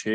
6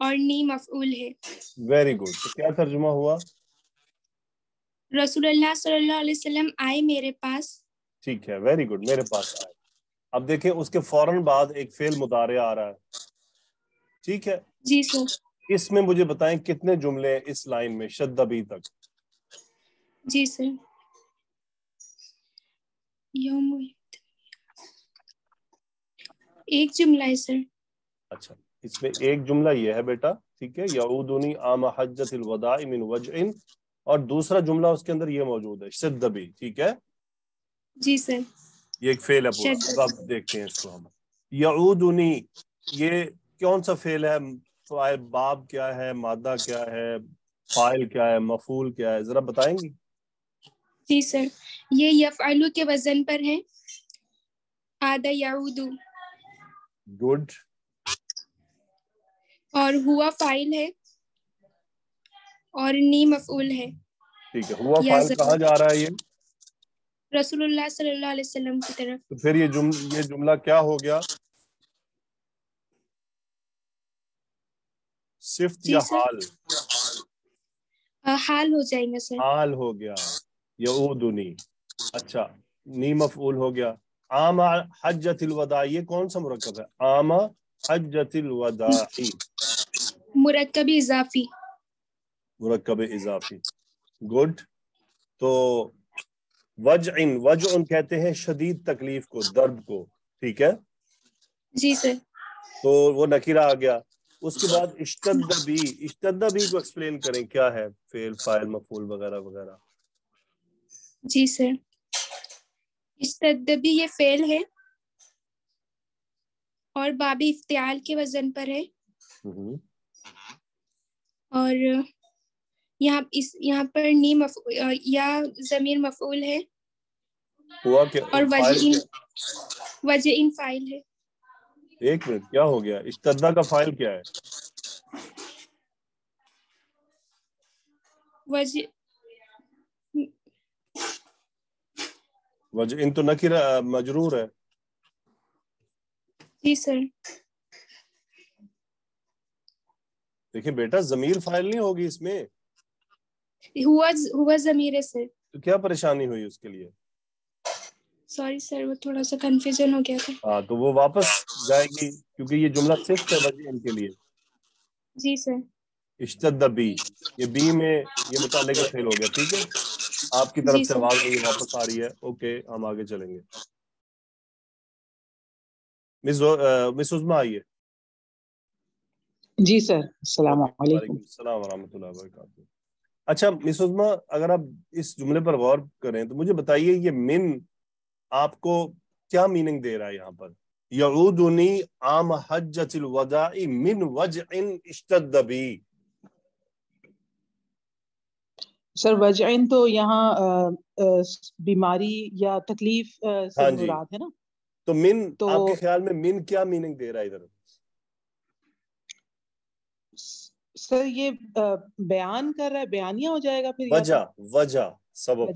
اور نی مفعول ہے. Very good. تو کیا ترجمہ ہوا؟ رسول اللہ صلی اللہ علیہ وسلم آئے میرے پاس. ٹھیک ہے، ویری گڈ، میرے پاس آئے. اب دیکھیں اس کے فوراً بعد ایک فعل مضارع آ رہا ہے. ٹھیک ہے، جی سر. اس میں مجھے بتائیں کتنے جملے ہیں اس لائن میں شد بی تک؟ جی سر. یوم ایک جملہ ہے سر. اچھا، اس میں ایک جملہ یہ ہے بیٹا، ٹھیک ہے، یعودنی عام حجۃ الوداع من وجع، اور دوسرا جملہ اس کے اندر یہ موجود ہے شد بی. ٹھیک ہے، جی سر. یہ ایک فعل ہے پورا. اب آپ دیکھتے ہیں اس کو ہم. یعودنی یہ کون سا فعل ہے؟ فاعل باب کیا ہے، مادہ کیا ہے، فاعل کیا ہے، مفعول کیا ہے، ذرا بتائیں گی؟ جی سر، یہ یفعلو کے وزن پر ہے. عاد یعودو. گڈ. اور ہوا فاعل ہے اور نی مفعول ہے. ٹھیک ہے، ہوا یا فاعل کہاں جا رہا ہے؟ یہ رسول اللہ صلی اللہ علیہ وسلم کی طرف. تو پھر یہ جملہ کیا ہو گیا؟ صفت جی یا سر، حال؟ حال ہو جائیں گا سر. حال ہو گیا. یعودنی. اچھا، نی مفعول ہو گیا. عام حجۃ الوداع یہ کون سا مرکب ہے؟ عام حجۃ الوداع. مرکب اضافی. مرکب اضافی. گڈ. تو وجع کہتے ہیں شدید تکلیف کو، درد کو. ٹھیک ہے، جی سر. تو وہ نکیرہ آ گیا. اس کے بعد اشتد بھی کو ایکسپلین کریں، کیا ہے؟ فعل، فاعل، مفعول وغیرہ وغیرہ. جی سر. اشتد بھی یہ فعل ہے اور باب افتعال کے وزن پر ہے. اور یہاں پر نی یا ضمیر مفعول ہے ہوا کہ اور فاعل کیا؟ وجہ فاعل ہے. ایک منٹ، کیا ہو گیا؟ اشتدہ کا فاعل کیا ہے؟ وجہ ان تو نکرہ مجرور ہے. جی سر. دیکھیں بیٹا، ضمیر فاعل نہیں ہوگی اس میں، ہوا ضمیر ہے سر. تو کیا پریشانی ہوئی اس کے لیے؟ سوری سر، وہ تھوڑا سا کنفیوژن ہو گیا تھا. ہاں، تو وہ واپس جائے گی کیونکہ یہ جملہ صفت ہے وجہ ان کے لیے. جی سر. اشتد بی، یہ بی میں یہ متعلقہ فعل ہو گیا. ٹھیک ہے، آپ کی طرف جی سے سر. آواز نہیں واپس آ رہی ہے. اوکے، ہم آگے چلیں گے. مس عظمیٰ آئیے. جی سر، السلام علیکم. وعلیکم السلام ورحمۃ اللہ وبرکاتہ. اچھا مس عظمیٰ، اگر آپ اس جملے پر غور کریں تو مجھے بتائیے یہ من آپ کو کیا میننگ دے رہا ہے یہاں پر؟ یعودنی عام حجۃ الوداع من وجع اشتد بی. سر وجعین تو یہاں بیماری یا تکلیف سے ہاں جی، مراد ہے نا. تو من تو آپ کے خیال میں من کیا میننگ دے رہا ہے ادھر؟ سر یہ بیان کر رہا ہے، بیانیہ ہو جائے گا پھر. وجہ سبب،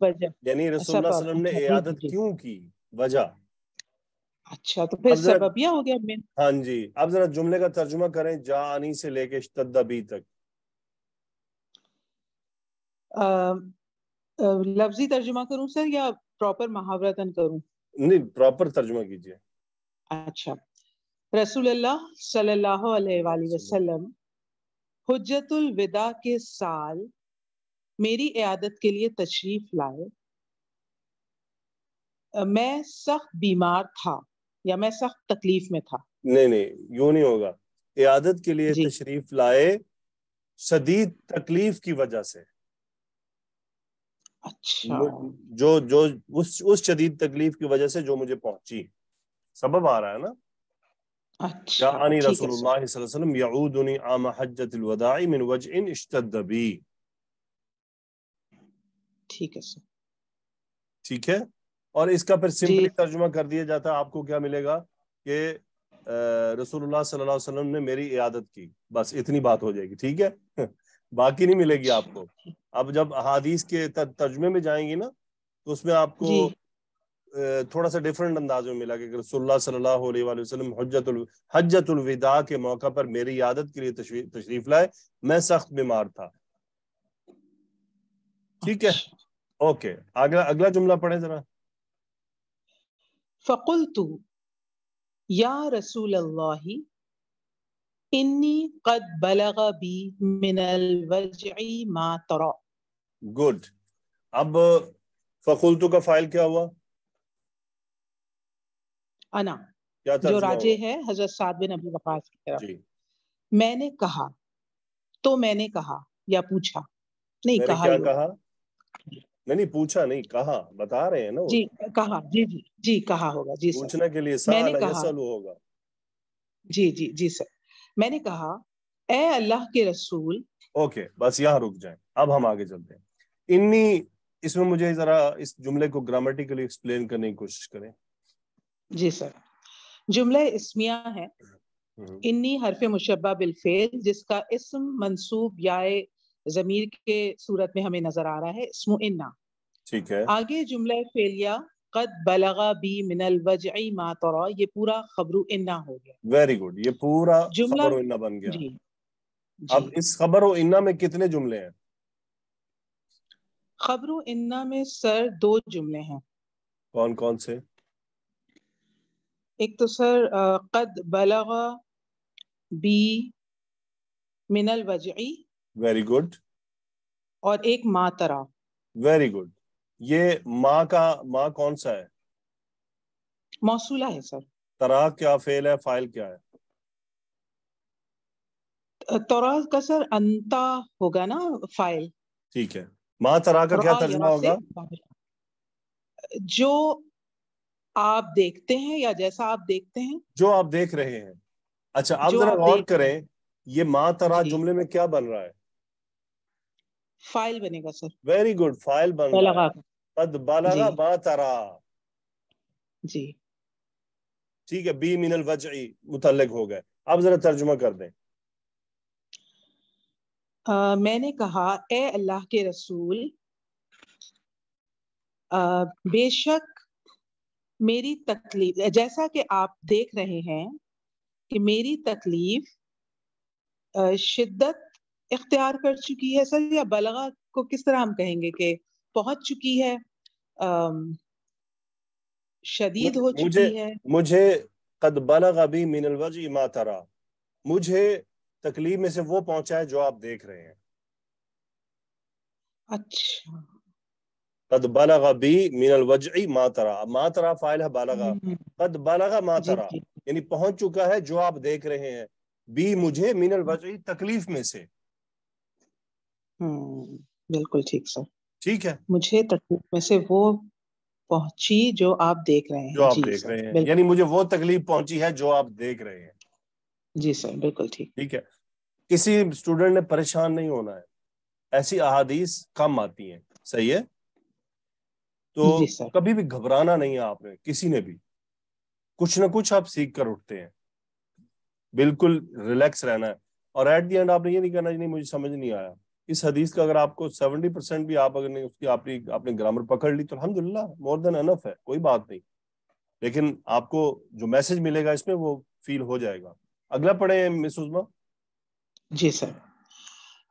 وجہ یعنی رسول اللہ سبب. صلی اللہ علیہ وسلم نے اچھا، جی عیادت جی. کیوں کی، وجہ. اچھا، تو پھر اب ذرا، سببیہ ہو گیا من. ہاں جی، اب ذرا جملے کا ترجمہ کریں، جاءنی سے لے کے اشتد بی تک. لفظی ترجمہ کروں سر یا پراپر محاورتاً کروں؟ نہیں، پراپر ترجمہ کیجئے. اچھا. رسول اللہ صلی اللہ علیہ وآلہ وسلم حجت الوداع کے سال میری عیادت کے لیے تشریف لائے. میں سخت بیمار تھا یا میں سخت تکلیف میں تھا. نہیں، یوں نہیں ہوگا. عیادت کے لیے جی. تشریف لائے شدید تکلیف کی وجہ سے. اچھا. جو اس شدید تکلیف کی وجہ سے جو مجھے پہنچی، سبب آ رہا ہے نا. اچھا، جاءنی ٹھیک ہے رسول سر. اللہ صلی اللہ علیہ وسلم یعودنی عام حجۃ الوداع من وجع اشتد بی. ٹھیک ہے سر. ٹھیک ہے، اور اس کا پھر جی. سمپلی ترجمہ کر دیا جاتا ہے، آپ کو کیا ملے گا کہ رسول اللہ صلی اللہ علیہ وسلم نے میری عیادت کی، بس اتنی بات ہو جائے گی. ٹھیک ہے، باقی نہیں ملے گی آپ کو. اب جب احادیث کے ترجمے میں جائیں گی نا تو اس میں آپ کو جی. تھوڑا سا ڈیفرنٹ انداز میں ملا کہ رسول اللہ صلی اللہ علیہ وآلہ وسلم حجت الوداع کے موقع پر میری عیادت کے لیے تشریف لائے، میں سخت بیمار تھا. ٹھیک ہے، اوکے. اگلا جملہ پڑھیں ذرا. فقلت یا رسول اللہ انی قد بلغ بی من الوجع ما ترى. گڈ. اب فقلتو کا فائل کیا ہوا؟ انا، کیا جو ترجمہ راجے ہوا؟ ہے حضرت سعد بن ابی وقاص کی طرف. جی. میں نے کہا، تو میں نے کہا یا پوچھا؟ نہیں، میں نے کہا کیا ہی ہوگا. کہا؟ نہیں پوچھا نہیں، کہا. بتا رہے ہیں نا وہ. جی کہا، جی جی جی کہا ہوگا. جی سر، پوچھنے کے لیے میں نے سأل کہا، یسأل ہوگا. جی جی جی سر، میں نے کہا اے اللہ کے رسول. اوکے، بس یہاں رک جائیں. اب ہم آگے چلتے ہیں. انی، اس میں مجھے ذرا اس جملے کو گرامیٹیکلی ایکسپلین کرنے کی کوشش کریں. جی سر، جملہ اسمیہ ہے. انی حرف مشبہ بالفعل جس کا اسم منصوب یا ضمیر کے صورت میں ہمیں نظر آ رہا ہے، اسم انا. ٹھیک ہے. آگے جملہ فعلیہ قد بلغ بی من الوجع ما ترى، یہ پورا خبر انا ہو گیا. ویری گڈ، یہ پورا جملہ، خبر و انا بن گیا. جی اب جی، اس خبر و انا میں کتنے جملے ہیں؟ خبر انا میں سر 2 جملے ہیں. کون کون سے؟ ایک تو سر قد بلغ بی من الوجع، ویری گڈ، اور ایک ما ترى. Very good. یہ ماں کون سا ہے؟ موصولہ ہے سر. ترا کیا فعل ہے، فاعل کیا ہے؟ ترا کا سر انتا ہوگا نا فائل. ٹھیک ہے. ماں ترا کا کیا ترجمہ ہوگا؟ جو آپ دیکھتے ہیں یا جیسا آپ دیکھتے ہیں. جو آپ دیکھ رہے ہیں. اچھا، آپ جو ذرا آپ غور دیکھ رہے کریں، یہ ماں ترا جی، جملے میں کیا بن رہا ہے؟ فائل بنے گا سر. ویری گڈ، فاعل بن رہا بلغا ہے. قد بلغ جی ما ترا. جی. ٹھیک ہے، بی من الوجع متعلق ہو گئے. اب ذرا ترجمہ کر دیں. میں نے کہا اے اللہ کے رسول، بے شک میری تکلیف، جیسا کہ آپ دیکھ رہے ہیں کہ میری تکلیف شدت اختیار کر چکی ہے. سر یا بلغا کو کس طرح ہم کہیں گے کہ پہنچ چکی ہے، شدید ہو چکی ہے. مجھے قد بلغ بی من الوجع ما ترا، مجھے تکلیف میں سے وہ پہنچا ہے جو آپ دیکھ رہے ہیں. اچھا، قد بلغ بی من الوجع ما ترا. ما ترا فاعل ہے بلغ. قد بلغ ما جی ترا جی. یعنی پہنچ چکا ہے جو آپ دیکھ رہے ہیں. بی مجھے، من الوجع تکلیف میں سے. بالکل ٹھیک سر. ٹھیک ہے، مجھے تکلیف میں سے وہ پہنچی جو آپ دیکھ رہے جو ہیں. آپ جی دیکھ سر رہے ہیں، بالکل. یعنی مجھے وہ تکلیف پہنچی ہے جو آپ دیکھ رہے ہیں. جی سر بالکل ٹھیک. ٹھیک ہے. کسی اسٹوڈنٹ نے پریشان نہیں ہونا ہے، ایسی احادیث کم آتی ہیں. صحیح ہے. تو جی سر. کبھی بھی گھبرانا نہیں ہے آپ نے، کسی نے بھی. کچھ نہ کچھ آپ سیکھ کر اٹھتے ہیں. بالکل ریلیکس رہنا ہے. اور ایٹ دی اینڈ آپ نے یہ نہیں کہنا نہیں مجھے سمجھ نہیں آیا. اس حدیث کا اگر آپ کو 70% بھی آپ اگر اس کی آپ نے گرامر پکڑ لی تو الحمدللہ مور دین انف ہے، کوئی بات نہیں. لیکن آپ کو جو میسج ملے گا اس میں وہ فیل ہو جائے گا. اگلا پڑھیں مس عظما. جی سر.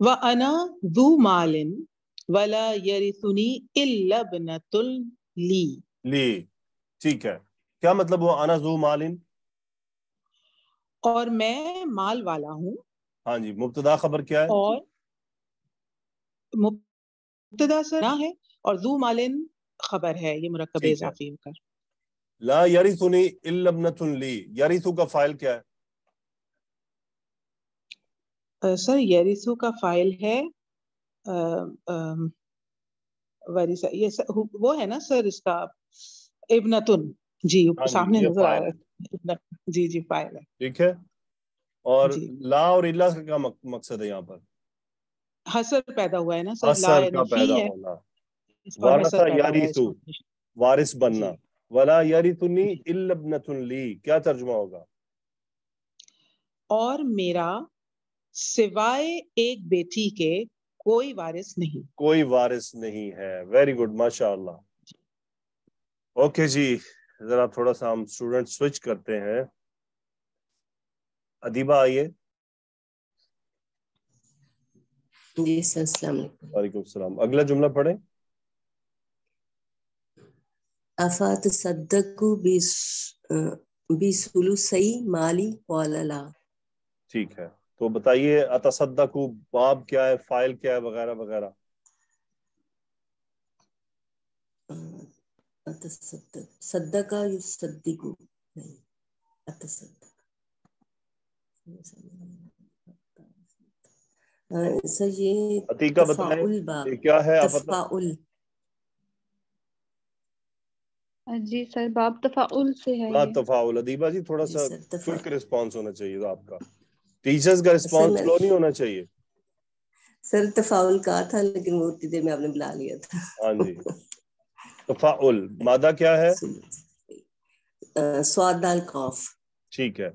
وَأَنَا ذُو مَالٍ وَلَا يَرِثُنِي إِلَّا ابْنَةٌ لِي. لی، ٹھیک ہے. کیا مطلب وہ انا ذو مالن؟ اور میں مال والا ہوں. ہاں جی، مبتدا خبر کیا ہے؟ اور مبتدا سر نہ ہے اور ذو مالن خبر ہے، یہ مرکب ٹھیک ہے. اضافی ہو کر. لا یرثنی الا ابنۃ لی، یرثو کا فاعل کیا ہے؟ سر یریثو کا فائل ہے ورثہ. یہ وہ ہے نا سر اس کا ابنتن. جی ہاں جی، سامنے یہ نظر آ فاعل ہے. رہا ہے. جی جی فائل ہے. ٹھیک ہے. اور جی لا اور الا کا کیا مقصد ہے یہاں پر؟ حسر پیدا ہوا ہے نا سر. لا اثر کا نفی پیدا ہے، ہونا. اس پر ورثہ حسر پیدا ہوا ہے اس یرثو، وقت. وارث بننا. جی ولا یرثنی جی. الا ابنۃ لی، کیا ترجمہ ہوگا؟ اور میرا سوائے ایک بیٹی کے کوئی وارث نہیں. کوئی وارث نہیں ہے. ویری گڈ، ماشاء اللہ. اوکے جی، ذرا تھوڑا سا ہم اسٹوڈنٹ سوئچ کرتے ہیں. ادیبہ آئیے. جی سر السلام علیکم. وعلیکم السلام. اگلا جملہ پڑھیں. افاتصدقوا بثلثی مالی قال لا. ٹھیک ہے، تو بتائیے اتصدقوا باب کیا ہے، فائل کیا ہے، وغیرہ وغیرہ. صدقہ یصدقو نہیں، اتصدق سر یہ عتیقہ بتائیں تفاعل باب یہ کیا ہے. تفاعل. جی سر باب تفاعل سے ہے ہاں یہ. تفاعل. ادیبہ جی تھوڑا جی سا سر کوئک تفاعل. رسپانس ہونا چاہیے تھا آپ کا. ٹیچرز کا سر رسپانس میں سلو نہیں ہونا چاہیے. سر تفاعل کہا تھا لیکن وہ اتنی دیر میں آپ نے بلا لیا تھا. ہاں جی. تفاعل مادہ کیا ہے؟ صاد دال قاف. ٹھیک ہے،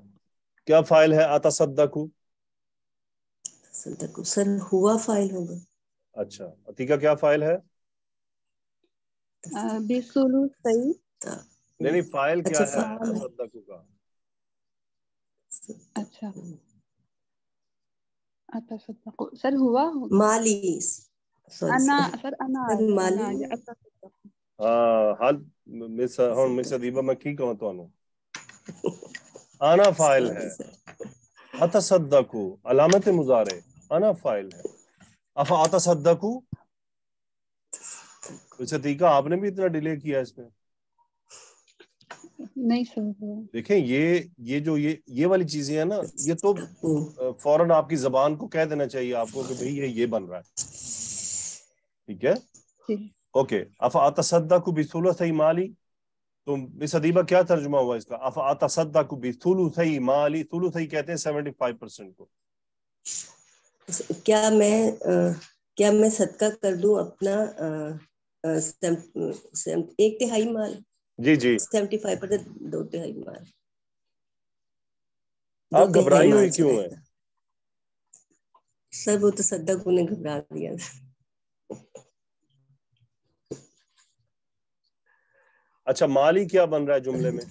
کیا فائل ہے اتصدقوا؟ صدقو سر ہوا فائل ہوگا. اچھا عتیقہ کیا فائل ہے؟ بثلثی. نہیں فائل کیا اچھا ہے اتصدقوا کا؟ اچھا اتصدقوا سر ہوا ہوگا. مالی. انا سر انا مالی. ہاں حال مس ادیبہ میں کی کہوں تو انا فائل ہے، اتصدقوا علامت مضارع، انا فائل ہے. افا اتصدقوا. ویسے عتیقہ آپ نے بھی اتنا ڈیلے کیا اس میں. نہیں سر. دیکھیں یہ جو یہ والی چیزیں ہیں نا، یہ تو فوراً آپ کی زبان کو کہہ دینا چاہیے آپ کو کہ بھئی یہ بن رہا ہے. ٹھیک ہے اوکے. افاتصدق بثلثی مالی، تو مس ادیبہ کیا ترجمہ ہوا اس کا؟ افاتصدق بثلثی مالی. ثلثی کہتے ہیں 75% کو. کیا میں صدقہ کر دوں اپنا 1/3 مال. جی جی 75% 2/3 مال. آپ گھبرائی ہوئی کیوں ہیں؟ سر وہ تو صدقوں نے گھبرا دیا. اچھا مالی کیا بن رہا ہے جملے میں؟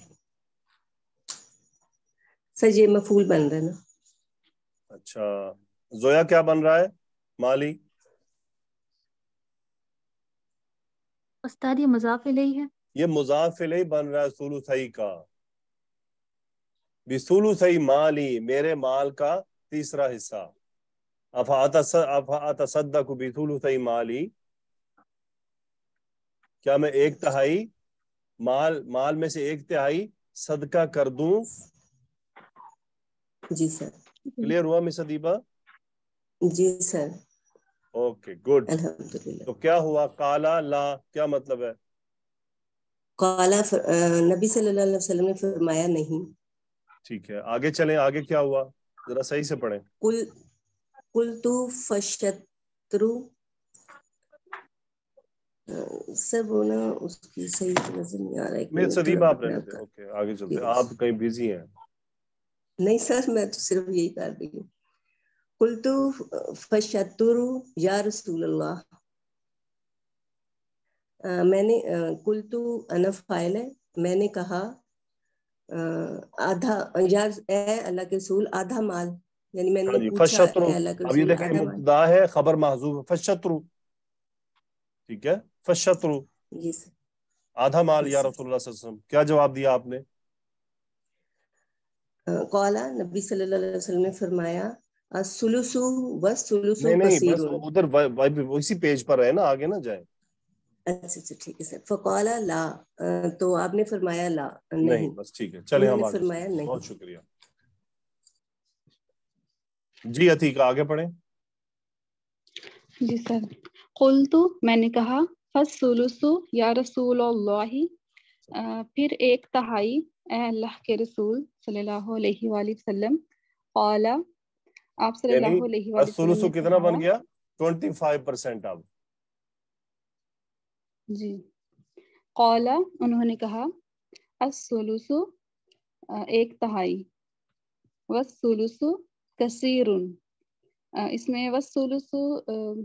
سر یہ مفعول بن رہا ہے نا. اچھا زویا کیا بن رہا ہے مالی؟ استاد یہ مضاف الیہ ہے. یہ مضاف الیہ بن رہا ہے ثلثی کا. بثلثی مالی میرے مال کا تیسرا حصہ. افاتصدق بثلثی مالی، کیا میں 1/3 مال میں سے 1/3 صدقہ کر دوں؟ جی سر. کلیئر ہوا مس ادیبہ؟ جی سر. Okay good. الحمدللہ. تو کیا ہوا؟ قالا لا کیا مطلب ہے؟ قالا نبی صلی اللہ علیہ وسلم نے فرمایا نہیں. ٹھیک ہے آگے چلیں، آگے کیا ہوا ذرا صحیح سے پڑھیں. قلت فشترو. سر وہ نا اس کی صحیح نظر نہیں آ رہا ہے. مس ادیبہ آپ رہنے دیں. اوکے آگے چلتے ہیں، آپ کہیں بزی ہیں. نہیں سر میں تو صرف یہی کر رہی ہوں. قلت فشترو یا رسول اللہ. میں نے قلتو انا فاعل ہے، میں نے کہا آدھا یا اے اللہ کے رسول آدھا مال، یعنی میں نے پوچھا فشترو. اے اللہ کے اب یہ رسول دیکھیں آدھا مال. مبتدا ہے، خبر محذوف ہے فشترو. ٹھیک ہے فشترو جی سر. آدھا مال یا رسول اللہ صلی اللہ علیہ وسلم. کیا جواب دیا آپ نے؟ قالا نبی صلی اللہ علیہ وسلم نے فرمایا الثلث والثلث نہیں کثیر. بس ادھر اسی پیج پر ہے نا، آگے نہ جائیں. اچھا ٹھیک ہے سر. فقال لا، تو آپ نے فرمایا لا نہیں. بس ٹھیک ہے چلیں انہوں ہم نے آگے. فرمایا نہیں. بہت شکریہ. جی عتیقہ آگے پڑھیں. جی سر. قلت میں نے کہا فالثلث یا رسول اللہ، پھر 1/3 اے اللہ کے رسول صلی اللہ علیہ وآلہ وسلم. قال آپ صلی یعنی اللہ علیہ وآلہ وسلم الثلث نے کتنا بن فرمایا. گیا؟ 25%. اب جی. قال انہوں نے کہا الثلث 1/3 والثلث کثیر. اس میں والثلث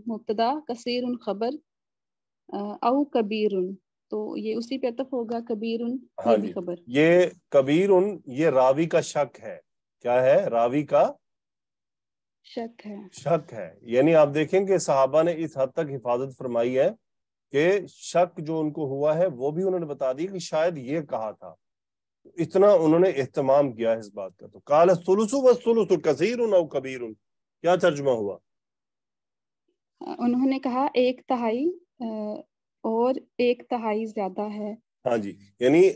مبتدا، کثیر خبر، او کبیر تو یہ اسی پہ عطف ہوگا کبیرن. ہاں یہ بھی جی خبر. یہ کبیرن یہ راوی کا شک ہے. کیا ہے؟ راوی کا شک ہے. شک ہے. یعنی آپ دیکھیں کہ صحابہ نے اس حد تک حفاظت فرمائی ہے کہ شک جو ان کو ہوا ہے وہ بھی انہوں نے بتا دی کہ شاید یہ کہا تھا. اتنا انہوں نے اہتمام کیا ہے اس بات کا. تو قال الثلث والثلث کثیر او کبیر، کیا ترجمہ ہوا؟ انہوں نے کہا 1/3 اور 1/3 زیادہ ہے. ہاں جی یعنی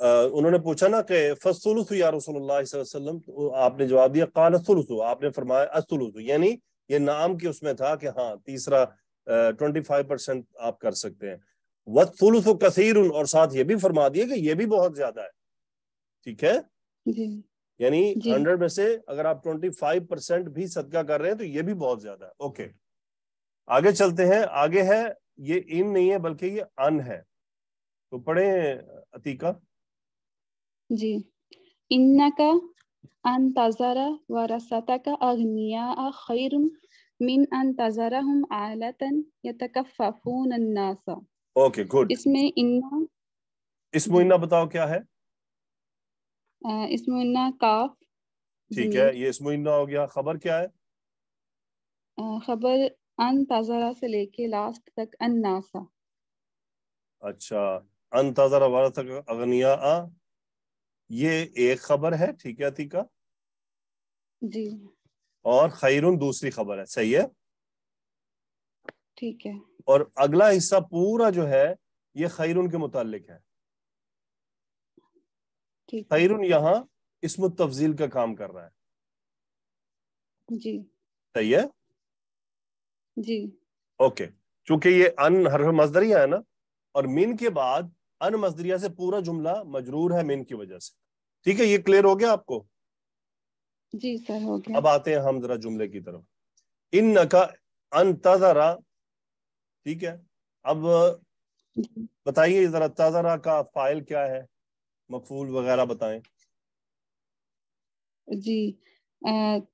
انہوں نے پوچھا نا کہ فالثلث یا رسول اللہ صلی اللہ علیہ وسلم، تو آپ نے جواب دیا قال الثلث، آپ نے فرمایا الثلث، یعنی یہ نام کی اس میں تھا کہ ہاں تیسرا 25% آپ کر سکتے ہیں. والثلث کثیر، اور ساتھ یہ بھی فرما دیا کہ یہ بھی بہت زیادہ ہے. ٹھیک ہے، جی یعنی جی 100 میں سے اگر آپ 25% بھی صدقہ کر رہے ہیں تو یہ بھی بہت زیادہ ہے. اوکے آگے چلتے ہیں. آگے ہے یہ ان نہیں ہے بلکہ یہ ان ہے. تو پڑھیں عتیقہ. جی. انکا ان تذر ورثتک اغنیاء خیر من ان تذرہم عالۃ یتکففون الناس. Okay good. اس میں انا، اس میں انہ بتاؤ کیا ہے؟ اس میں انا کاف ٹھیک ضمیر. ہے یہ اسم انہ ہو گیا. خبر کیا ہے؟ خبر ان تذرہ سے لے کے لاسٹ تک الناس. اچھا انتظر ورثک اغنیاء یہ ایک خبر ہے. ٹھیک ہے عتیقہ. جی اور خیرن دوسری خبر ہے. صحیح ہے. ٹھیک ہے. اور اگلا حصہ پورا جو ہے یہ خیرن کے متعلق ہے. ٹھیک ہے. خیرن یہاں اسم التفضیل کا کام کر رہا ہے. جی صحیح ہے. جی اوکے چونکہ یہ ان حرف مصدریہ ہے نا، اور من کے بعد ان مصدریہ سے پورا جملہ مجرور ہے من کی وجہ سے. ٹھیک ہے یہ کلیئر ہو گیا آپ کو؟ جی سر ہو گیا. اب آتے ہیں ہم ذرا جملے کی طرف. انکا انتظرا. ٹھیک ہے اب بتائیے ذرا تذرا کا فاعل کیا ہے، مفعول وغیرہ بتائیں. جی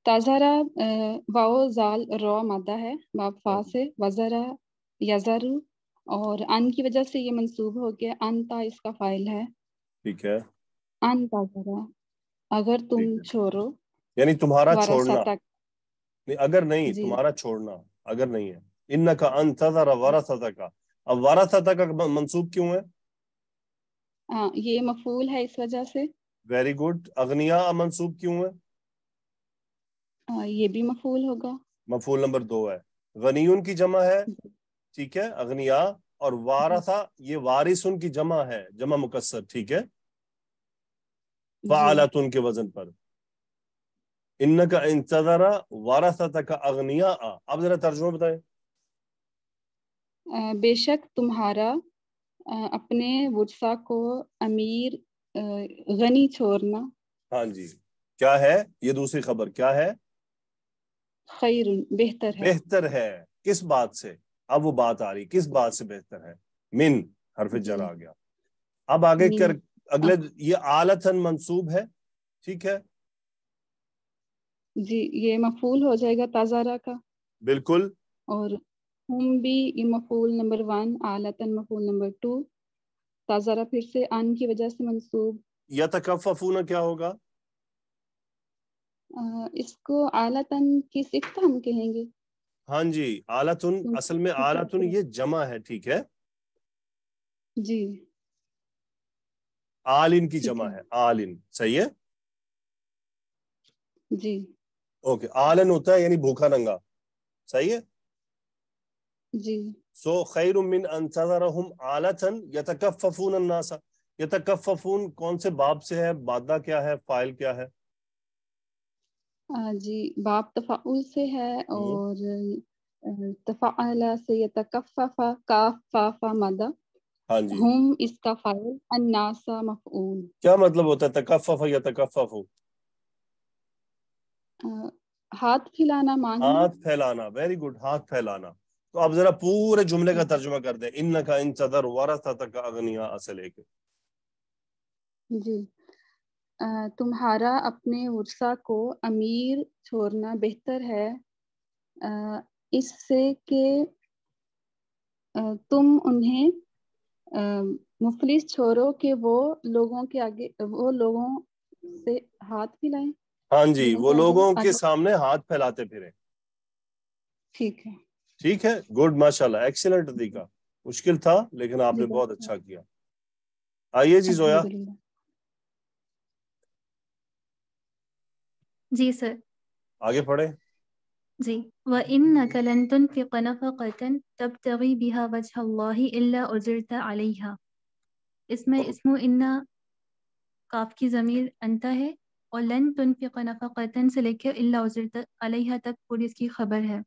تذرہ واو زال رو مادہ ہے، باب فا سے وزرا یزر، اور ان کی وجہ سے یہ منصوب ہو گیا. انتا اس کا فاعل ہے. ٹھیک ہے ان تذرہ اگر تم ٹھیک ہے چھوڑو، یعنی تمہارا چھوڑنا. ورثتک نہیں اگر نہیں جی تمہارا چھوڑنا اگر نہیں ہے. انکا انتظر ورثتک. اب ورثتک کا منصوب کیوں ہے؟ ہاں یہ مفعول ہے اس وجہ سے. Very good. اغنیاء منصوب کیوں ہے؟ یہ بھی مفعول ہوگا. مفعول نمبر 2 ہے. غنیون کی جمع ہے. ٹھیک ہے اغنیاء. اور وارثہ یہ وارثن کی جمع ہے، جمع مکسر. ٹھیک ہے جی فعلتن کے وزن پر. انکا انتظر ورثتک اغنیاء. اب ذرا ترجمہ بتائیں. بے شک تمہارا اپنے ورثہ کو امیر غنی چھوڑنا ہاں جی کیا ہے یہ دوسری خبر کیا ہے؟ خیر بہتر ہے. بہتر ہے. کس بات سے؟ اب وہ بات آ رہی کس بات سے بہتر ہے؟ من حرف جر جی آ گیا. اب آگے من کر اگلے یہ آلتن منصوب ہے. ٹھیک ہے جی یہ مفعول ہو جائے گا تذرہ کا. بالکل. اور ہم بھی یہ مفعول نمبر 1، آلتن مفعول نمبر 2، تذرہ پھر سے ان کی وجہ سے منصوب. یتکففون کیا ہوگا؟ اس کو آلتن کی صفت ہم کہیں گے. ہاں جی آلتن اصل میں آلتن یہ جمع ہے. ٹھیک ہے جی آلن کی ٹھیک جمع ہے. آلن صحیح ہے. جی اوکے آلن ہوتا ہے یعنی بھوکا ننگا. صحیح ہے. جی سو خیر من انتظرہم آلتن یتکففون الناس. یتکففون کون سے باب سے ہے؟ مادہ کیا ہے؟ فاعل کیا ہے؟ جی باب تفاعل سے ہے، اور تفاعل سے یتکفف کاف فا فا مادہ. ہاں جی ہم اس کا فاعل، الناس مفعول. کیا مطلب ہوتا ہے تکفف یا تکفف؟ ہاتھ پھیلانا، مانگنا. ہاتھ پھیلانا. Very good. ہاتھ پھیلانا. تو اب ذرا پورے جملے کا ترجمہ کر دیں. انکا انتظر ورثتک اغنیاء سے لے کے. جی تمہارا اپنے ورثہ کو امیر چھوڑنا بہتر ہے اس سے کہ تم انہیں مفلس چھوڑو کہ وہ لوگوں کے آگے وہ لوگوں سے ہاتھ پھیلائیں. ہاں جی، وہ لوگوں کے آگے. سامنے ہاتھ پھیلاتے پھرے. ٹھیک ہے. ٹھیک ہے، گڈ، ماشاء اللہ، ایکسیلنٹ عتیقہ. مشکل تھا لیکن آپ نے بہت اچھا کیا. آئیے جی زویا. الحمدللہ. جی سر. آگے پڑھیں. جی. وَإِنَّكَ لَن تُنْفِقَ نَفَقَةً تَبْتَغِي بِهَا وَجْهَ اللَّهِ إِلَّا أُجِرْتَ عَلَيْهَا. اس میں اسم ان کاف کی ضمیر انتا ہے اور لن تنفق نفقتن سے لے کے الا اجرت علیہا تک پوری اس کی خبر ہے.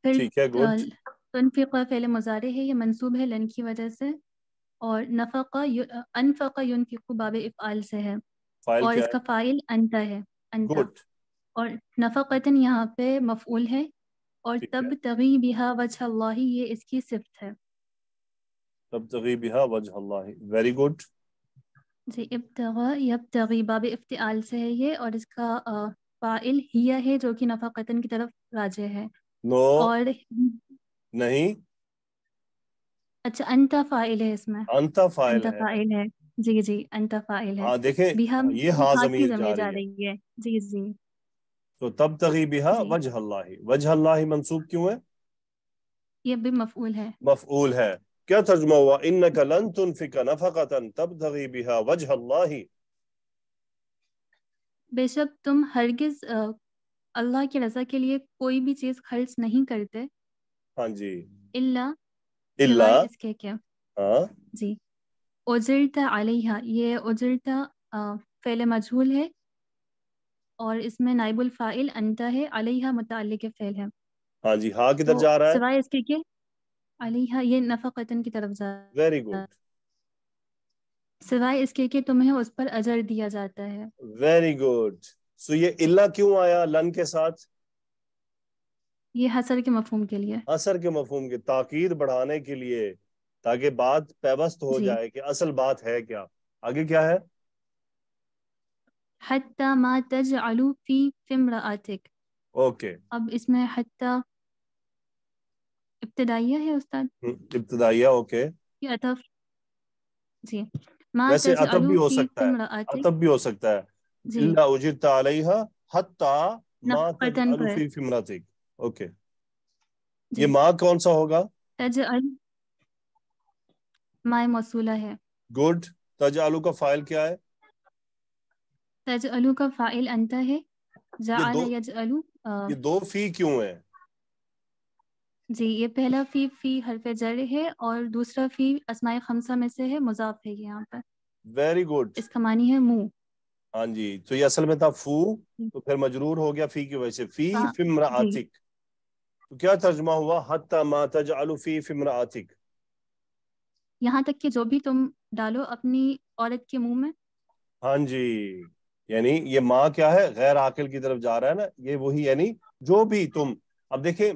پھر ٹھیک ہے، گڈ. تنفق فعل مضارع ہے، یہ منصوب ہے لن کی وجہ سے، اور نفق انفق ينفق باب افعال سے ہے، فائل اور کیا اس کا فاعل انتا ہے، ہے؟ انتا. گڈ. اور نفقتن یہاں پہ مفعول ہے، اور ٹھیک ہے. تب تغی بہا وجہ اللہ یہ اس کی صفت ہے. تبتغی بہا وجہ اللہ، ویری گڈ. جی. ابتغا یبتغی باب افتعال سے ہے یہ، اور اس کا فاعل ہیا ہے جو کہ نفقتن کی طرف راجع ہے. نو، اور نہیں، اچھا انتا فاعل ہے اس میں، انتا فاعل انتا ہے. فاعل ہے. جی جی انتا فاعل ہے. ہاں دیکھیں، بہا یہ ہاں ہاتھ کی ضمیر ضمیر جا جا رہی ہے، رہی ہے. جی جی تو تبتغی بہا جی. وجہ اللہ. وجہ اللہ منصوب کیوں ہے؟ یہ بھی مفعول ہے. مفعول ہے. کیا ترجمہ ہوا؟ انک لن تنفق نفقۃ تبتغی بہا وجہ اللہ. بے شک تم ہرگز اللہ کی رضا کے لیے کوئی بھی چیز خرچ نہیں کرتے، ہاں جی، الا الا، سوائے اس کے کیا. ہاں جی. اجرت علیہا، یہ اجرت فعل مجہول ہے، اور اس میں نائب الفاعل انتا ہے، علیہا متعلق فعل ہے. ہاں جی. ہاں کدھر تو جا رہا ہے؟ سوائے اس کے کہ علیہا یہ نفقتن کی طرف جا ویری گڈ، سوائے اس کے کہ تمہیں اس پر اجر دیا جاتا ہے. Very good. سو یہ الا کیوں آیا لن کے ساتھ؟ یہ حصر کے مفہوم کے لیے. اثر کے مفہوم کے، تاکید بڑھانے کے لیے، تاکہ بات پیوست ہو جی. جائے کہ اصل بات ہے کیا. آگے کیا ہے؟ حتی ما تجعل فی امرأتک. اوکے. اب اس میں حتی ابتدائیہ ہے استاد، ابتدائیہ، اوکے. یہ عطف. جی. ما ویسے عطف تجعل بھی ہو فی سکتا ہے، امرأتک. عطف بھی ہو سکتا ہے. جی. الا اجرت علیہا حتی ما نفقتن تجعل پر. فی امرأتک. اوکے. جی. یہ ما کون سا ہوگا؟ تجعل ما موصولہ ہے. گڈ. تجعلو کا فاعل کیا ہے؟ تجعلو کا فاعل انتا ہے، جعل یجعلو. یہ دو فی کیوں ہیں؟ جی. یہ پہلا فی حرف جر ہے، اور دوسرا فی اسماء خمسہ میں سے ہے، مضاف ہے یہاں پر. Very good. اس کا معنی ہے منہ. ہاں جی. تو یہ اصل میں تھا فو، تو پھر مجرور ہو گیا فی کی وجہ سے. فی جی. امرأتک. تو کیا ترجمہ ہوا؟ حتی ما تجعل فی امرأتک. یہاں تک کہ جو بھی تم ڈالو اپنی عورت کے منہ میں. ہاں جی. یعنی یہ ماں کیا ہے؟ غیر عاقل کی طرف جا رہا ہے نا، یہ وہی، یعنی جو بھی تم. اب دیکھیں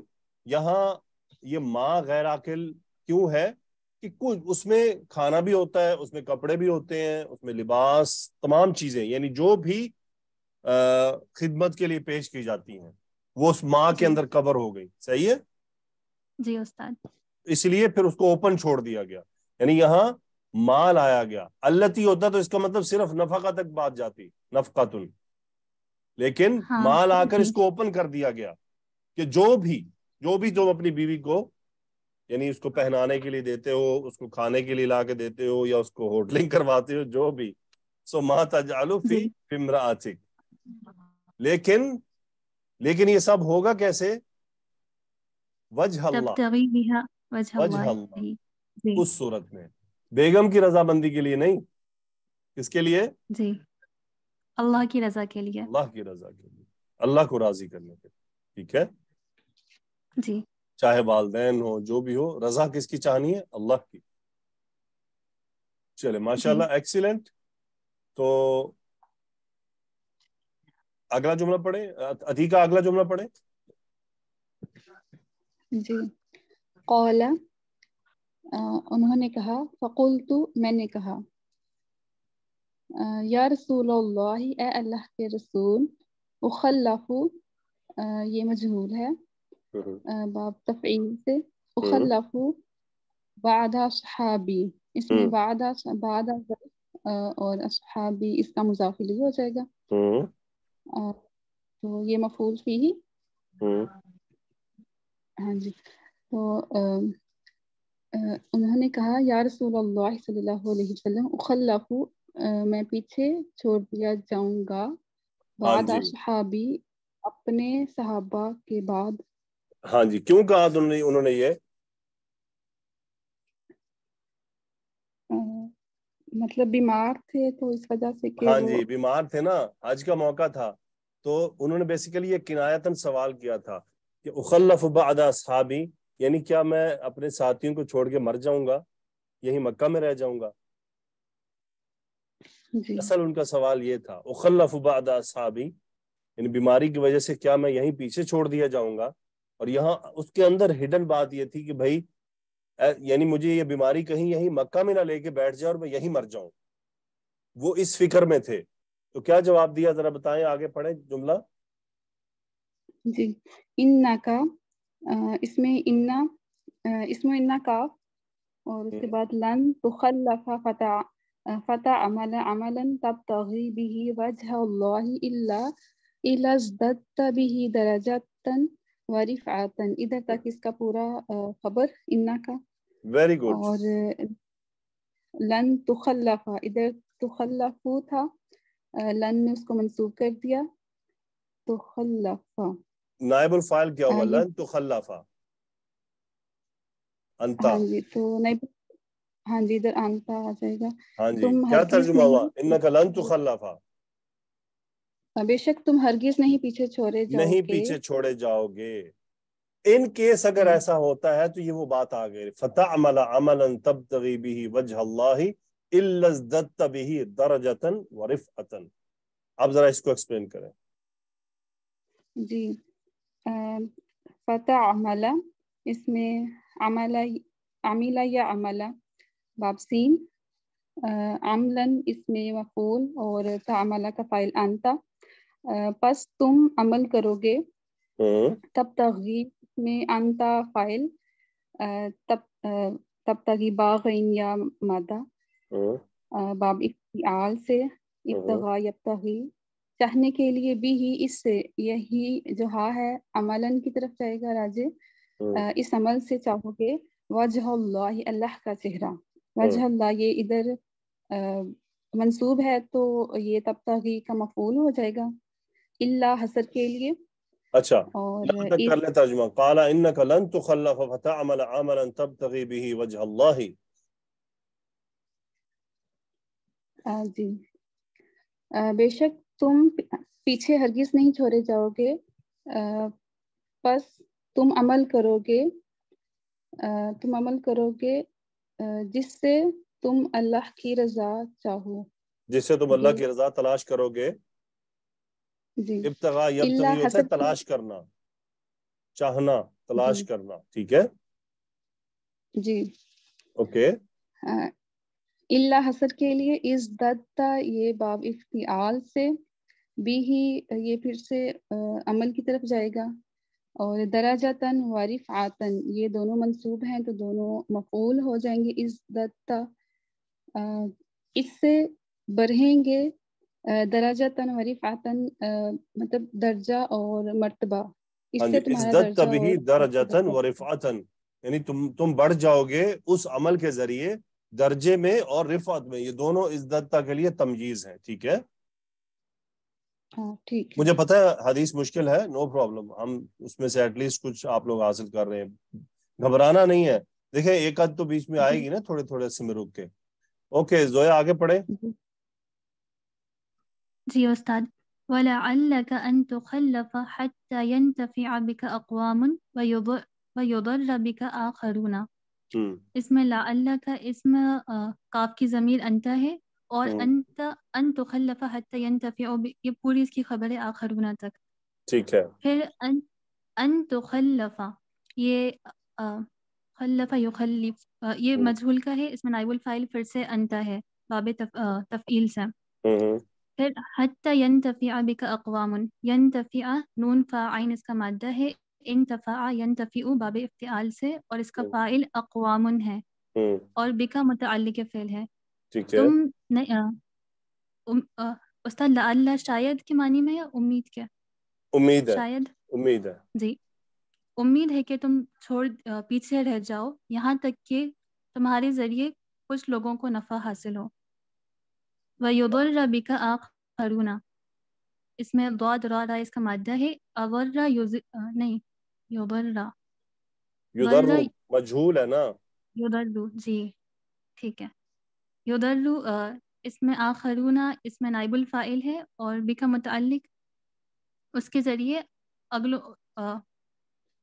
یہاں یہ ماں غیر عاقل کیوں ہے کہ کچھ اس میں کھانا بھی ہوتا ہے، اس میں کپڑے بھی ہوتے ہیں، اس میں لباس، تمام چیزیں، یعنی جو بھی خدمت کے لیے پیش کی جاتی ہیں وہ اس ماں کے جی. اندر کور ہو گئی. صحیح ہے. جی استاد. اس لیے پھر اس کو اوپن چھوڑ دیا گیا، یعنی یہاں مال آیا گیا. التی ہوتا تو اس کا مطلب صرف نفقہ تک بات جاتی، نفقتن، لیکن ہاں. مال آ کر جی. اس کو اوپن کر دیا گیا کہ جو بھی تم اپنی بیوی کو، یعنی اس کو پہنانے کے لیے دیتے ہو، اس کو کھانے کے لیے لا کے دیتے ہو، یا اس کو ہوٹلنگ کرواتے ہو، جو بھی، سو ما تجعل فی جی. امرأتک. لیکن یہ سب ہوگا کیسے؟ وجہ اللہ. تبتغی بہا وجہ وجہ اللہ. اللہ. جی. اس صورت میں بیگم کی رضامندی کے لیے نہیں. کس کے لیے؟ جی. اللہ کی رضا کے لیے. اللہ کی رضا کے لیے، اللہ کو راضی کرنے کے لیے. ٹھیک ہے. جی. چاہے والدین ہو، جو بھی ہو، رضا کس کی چاہنی ہے؟ اللہ کی. چلے ماشاءاللہ، جی. ایکسیلنٹ. تو اگلا جملہ پڑھیں. عتیقہ اگلا جملہ پڑھیں. جی. قولا، انہوں نے کہا، فقلت، میں نے کہا، یا رسول اللہ، اے اللہ کے رسول، اخلف، یہ مجہول ہے باب تفعیل سے، اخلف بعد صحابی، اس میں بعد اور اصحابی اس کا مضاف الیہ ہو جائے گا، تو یہ مفعول فیہ. ہاں جی، تو انہوں نے کہا یا رسول اللہ صلی اللہ علیہ وسلم اخلف، میں پیچھے چھوڑ دیا جاؤں گا، بعد صحابی اپنے صحابہ کے بعد. ہاں جی، کیوں کہا انہوں نے یہ؟ مطلب بیمار تھے تو اس وجہ سے کہ ہاں جی بیمار تھے نا، حج کا موقع تھا، تو انہوں نے بیسیکلی یہ کنایتاً سوال کیا تھا کہ اخلف بعد اصحابی، یعنی کیا میں اپنے ساتھیوں کو چھوڑ کے مر جاؤں گا، یہی مکہ میں رہ جاؤں گا؟ جی اصل ان کا سوال یہ تھا، اخلف بعد اصحابی یعنی بیماری کی وجہ سے کیا میں یہیں پیچھے چھوڑ دیا جاؤں گا. اور یہاں اس کے اندر ہڈن بات یہ تھی کہ بھائی یعنی مجھے یہ بیماری کہیں یہیں مکہ میں نہ لے کے بیٹھ جائے اور میں یہیں مر جاؤں، وہ اس فکر میں تھے. تو کیا جواب دیا ذرا بتائیں، آگے پڑھیں جملہ. جی، انا کا اس میں انا کاف اور اس کے بعد لن تخلف فتح عملا تبتغی به وجہ اللہ الا ازددت به درجتا ورفعتا. ادھر تک اس کا پورا خبر انا کا. Very good. اور لن تخلف، ادھر تخلفو تھا، لن نے اس کو منسوب کر دیا، تخلف نائب الفاعل کیا ہوگا؟ لن تخلفا انتا. ہاں جی، تو نہیں، ہاں جی ادھر انتا آ جائے گا. ہاں جی، تم کیا ہرگز ترجمہ ہوا؟ نہیں، انکا لن تخلفا، بے شک تم ہرگز نہیں پیچھے چھوڑے جاؤ نہیں گے. پیچھے چھوڑے جاؤ گے. ان کیس اگر ایسا ہوتا ہے تو یہ وہ بات آ گئی، فتعمل عملا تبتغی به وجہ اللہ الا ازددت به درجتا ورفعتا. آپ ذرا اس کو ایکسپلین کریں. جی، فتح عملہ، اس میں عملہ یا عملہ باب سین، عملاً اس میں مفعول اور تعملہ کا فاعل انتا. پس تم عمل کرو گے، تب تغیب میں انتا فاعل، تب تغی باغین یا مادہ، باب افتعال سے، ابتغاء یبتغی، چاہنے کے لیے بھی ہی، اس سے یہی جو ہا ہے عملاً کی طرف جائے گا راجع، اس عمل سے چاہو گے، وجہ اللہ اللہ کا چہرہ. وجہ اللہ یہ ادھر منصوب ہے تو یہ تبتغی کا مفعول ہو جائے گا، اللہ حسر کے لیے. اچھا اور یہاں تک کر لیں ترجمہ. قال انک لن تخلف فتعمل عملا تبتغی به وجہ اللہ. جی، بے شک تم پیچھے ہرگز نہیں چھوڑے جاؤ گے، پس تم عمل کرو گے جس سے تم اللہ کی رضا چاہو، جس سے تم اللہ کی رضا تلاش کرو گے. جی، ابتغاء یبتغی ہوتا ہے تلاش کرنا، چاہنا، تلاش کرنا. ٹھیک ہے، جی، اوکے. اللہ حسر کے لیے، ازددتا یہ باب افتعال سے، بھی ہی یہ پھر سے عمل کی طرف جائے گا، اور درجتاً ورفعتاً یہ دونوں منصوب ہیں تو دونوں مفعول ہو جائیں گے. ازددتا اس سے بڑھیں گے، درجتاً ورفعتاً مطلب درجہ اور مرتبہ، اس سے تمہارا ازددت درجہ به اور درجتا ورفعتا، یعنی تم بڑھ جاؤ گے اس عمل کے ذریعے درجے میں اور رفعت میں. یہ دونوں ازددتا کے لیے تمجیز ہیں. ٹھیک ہے، ہاں ٹھیک ہے. مجھے پتہ ہے حدیث مشکل ہے، نو پرابلم، ہم اس میں سے ایٹ لیسٹ کچھ آپ لوگ حاصل کر رہے ہیں، گھبرانا نہیں ہے. دیکھیں ایک آدھ تو بیچ میں آئے گی نا تھوڑے تھوڑے سے میں رک کے. اوکے زویا آگے پڑھیں. جی استاد. وَلَعَلَّكَ أَن تُخَلَّفَ حَتَّى يَنْتَفِعَ بِكَ أَقْوَامٌ وَيُضَرَّ بِكَ آخَرُونَ. اس میں لعل کا اسم کاف کی ضمیر انتا ہے، اور انت ان تخلف حتی ینتفع، یہ پوری اس کی خبر ہے آخرون تک. ٹھیک ہے، پھر ان تخلف، یہ خلف یخلف، یہ مجہول کا ہے، اس میں نائب الفاعل پھر سے انتا ہے باب تفعیل سے. پھر حتی ینتفع بک اقوام، ینتفع نون فاعین اس کا مادہ ہے، انتفع ینتفع باب افتعال سے، اور اس کا فاعل اقوام ہے. اور بکا متعلق فعل ہے. ٹھیک ہے. تم استاد لعل شاید کے معنی میں یا امید کے؟ امید ہے. شاید امید ہے. جی. امید ہے کہ تم پیچھے رہ جاؤ یہاں تک کہ تمہارے ذریعے کچھ لوگوں کو نفع حاصل ہو. وَيُضِرَّ بِكَ آخَرُونَ، اس میں ضاد را را اس کا مادہ ہے. اغرہ نہیں یضر، یضر مجہول ہے نا. یضر جی ٹھیک ہے. یضر اس میں آخرون اس میں نائب الفاعل ہے اور بکا متعلق اس کے ذریعے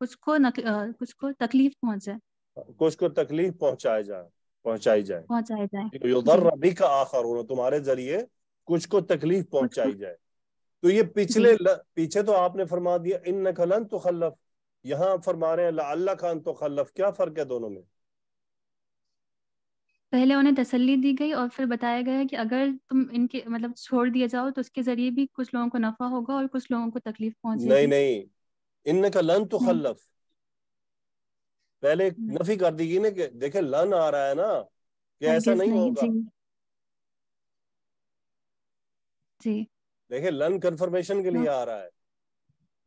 کچھ کو تکلیف پہنچے، کچھ کو تکلیف پہنچائی جائے. جی. بک آخرون، تمہارے ذریعے کچھ کو تکلیف پہنچائی جائے. تو یہ پیچھے تو آپ نے فرما دیا انک لن تخلف، یہاں فرما رہے ہیں لعلک ان تخلف. کیا فرق ہے دونوں میں؟ پہلے انہیں تسلی دی گئی اور پھر بتایا گیا کہ اگر تم ان کے مطلب چھوڑ دیا جاؤ تو اس کے ذریعے بھی کچھ لوگوں کو نفع ہوگا اور کچھ لوگوں کو تکلیف پہنچے گی. نہیں انک لن تخلف پہلے نفی کر دی گئی نا کہ دیکھیں لن آ رہا ہے نا کہ ایسا نہیں ہوگا. جی دیکھیں لن کنفرمیشن کے لیے آ رہا ہے،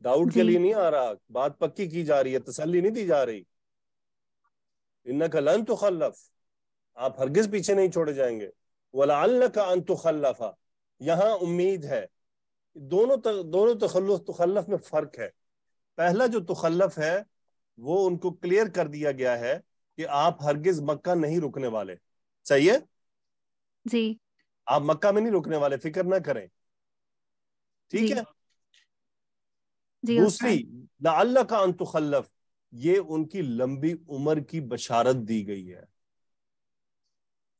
ڈاؤٹ کے لیے نہیں آ رہا. بات پکی کی جا رہی ہے، تسلی نہیں دی جا رہی. انک لن تخلف، آپ ہرگز پیچھے نہیں چھوڑے جائیں گے. ولعلک ان تخلف، یہاں امید ہے. دونوں تخلف میں فرق ہے. پہلا جو تخلف ہے وہ ان کو کلیئر کر دیا گیا ہے کہ آپ ہرگز مکہ نہیں رکنے والے. صحیح ہے جی، آپ مکہ میں نہیں رکنے والے، فکر نہ کریں. ٹھیک ہے. دوسری لعلک ان تخلف، یہ ان کی لمبی عمر کی بشارت دی گئی ہے.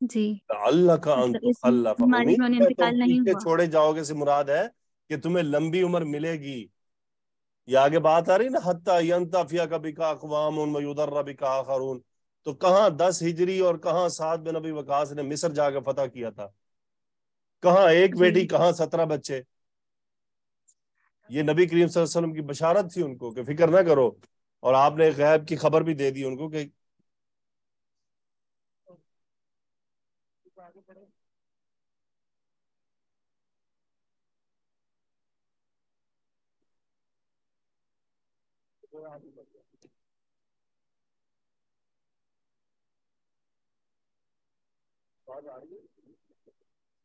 جی لعلک ان تخلف، امید ہے تم پیچھے ہوا. چھوڑے جاؤ گے سے مراد ہے کہ تمہیں لمبی عمر ملے گی. یہ آگے بات آ رہی نا حتی ینتفی بک اقوام ویضر بک آخرون. تو کہاں 10 ہجری اور کہاں سعد بن ابی وقاص نے مصر جا کے فتح کیا تھا، کہاں ایک بیٹی کہاں 17 بچے. یہ نبی کریم صلی اللہ علیہ وسلم کی بشارت تھی ان کو کہ فکر نہ کرو، اور آپ نے غیب کی خبر بھی دے دی ان کو کہ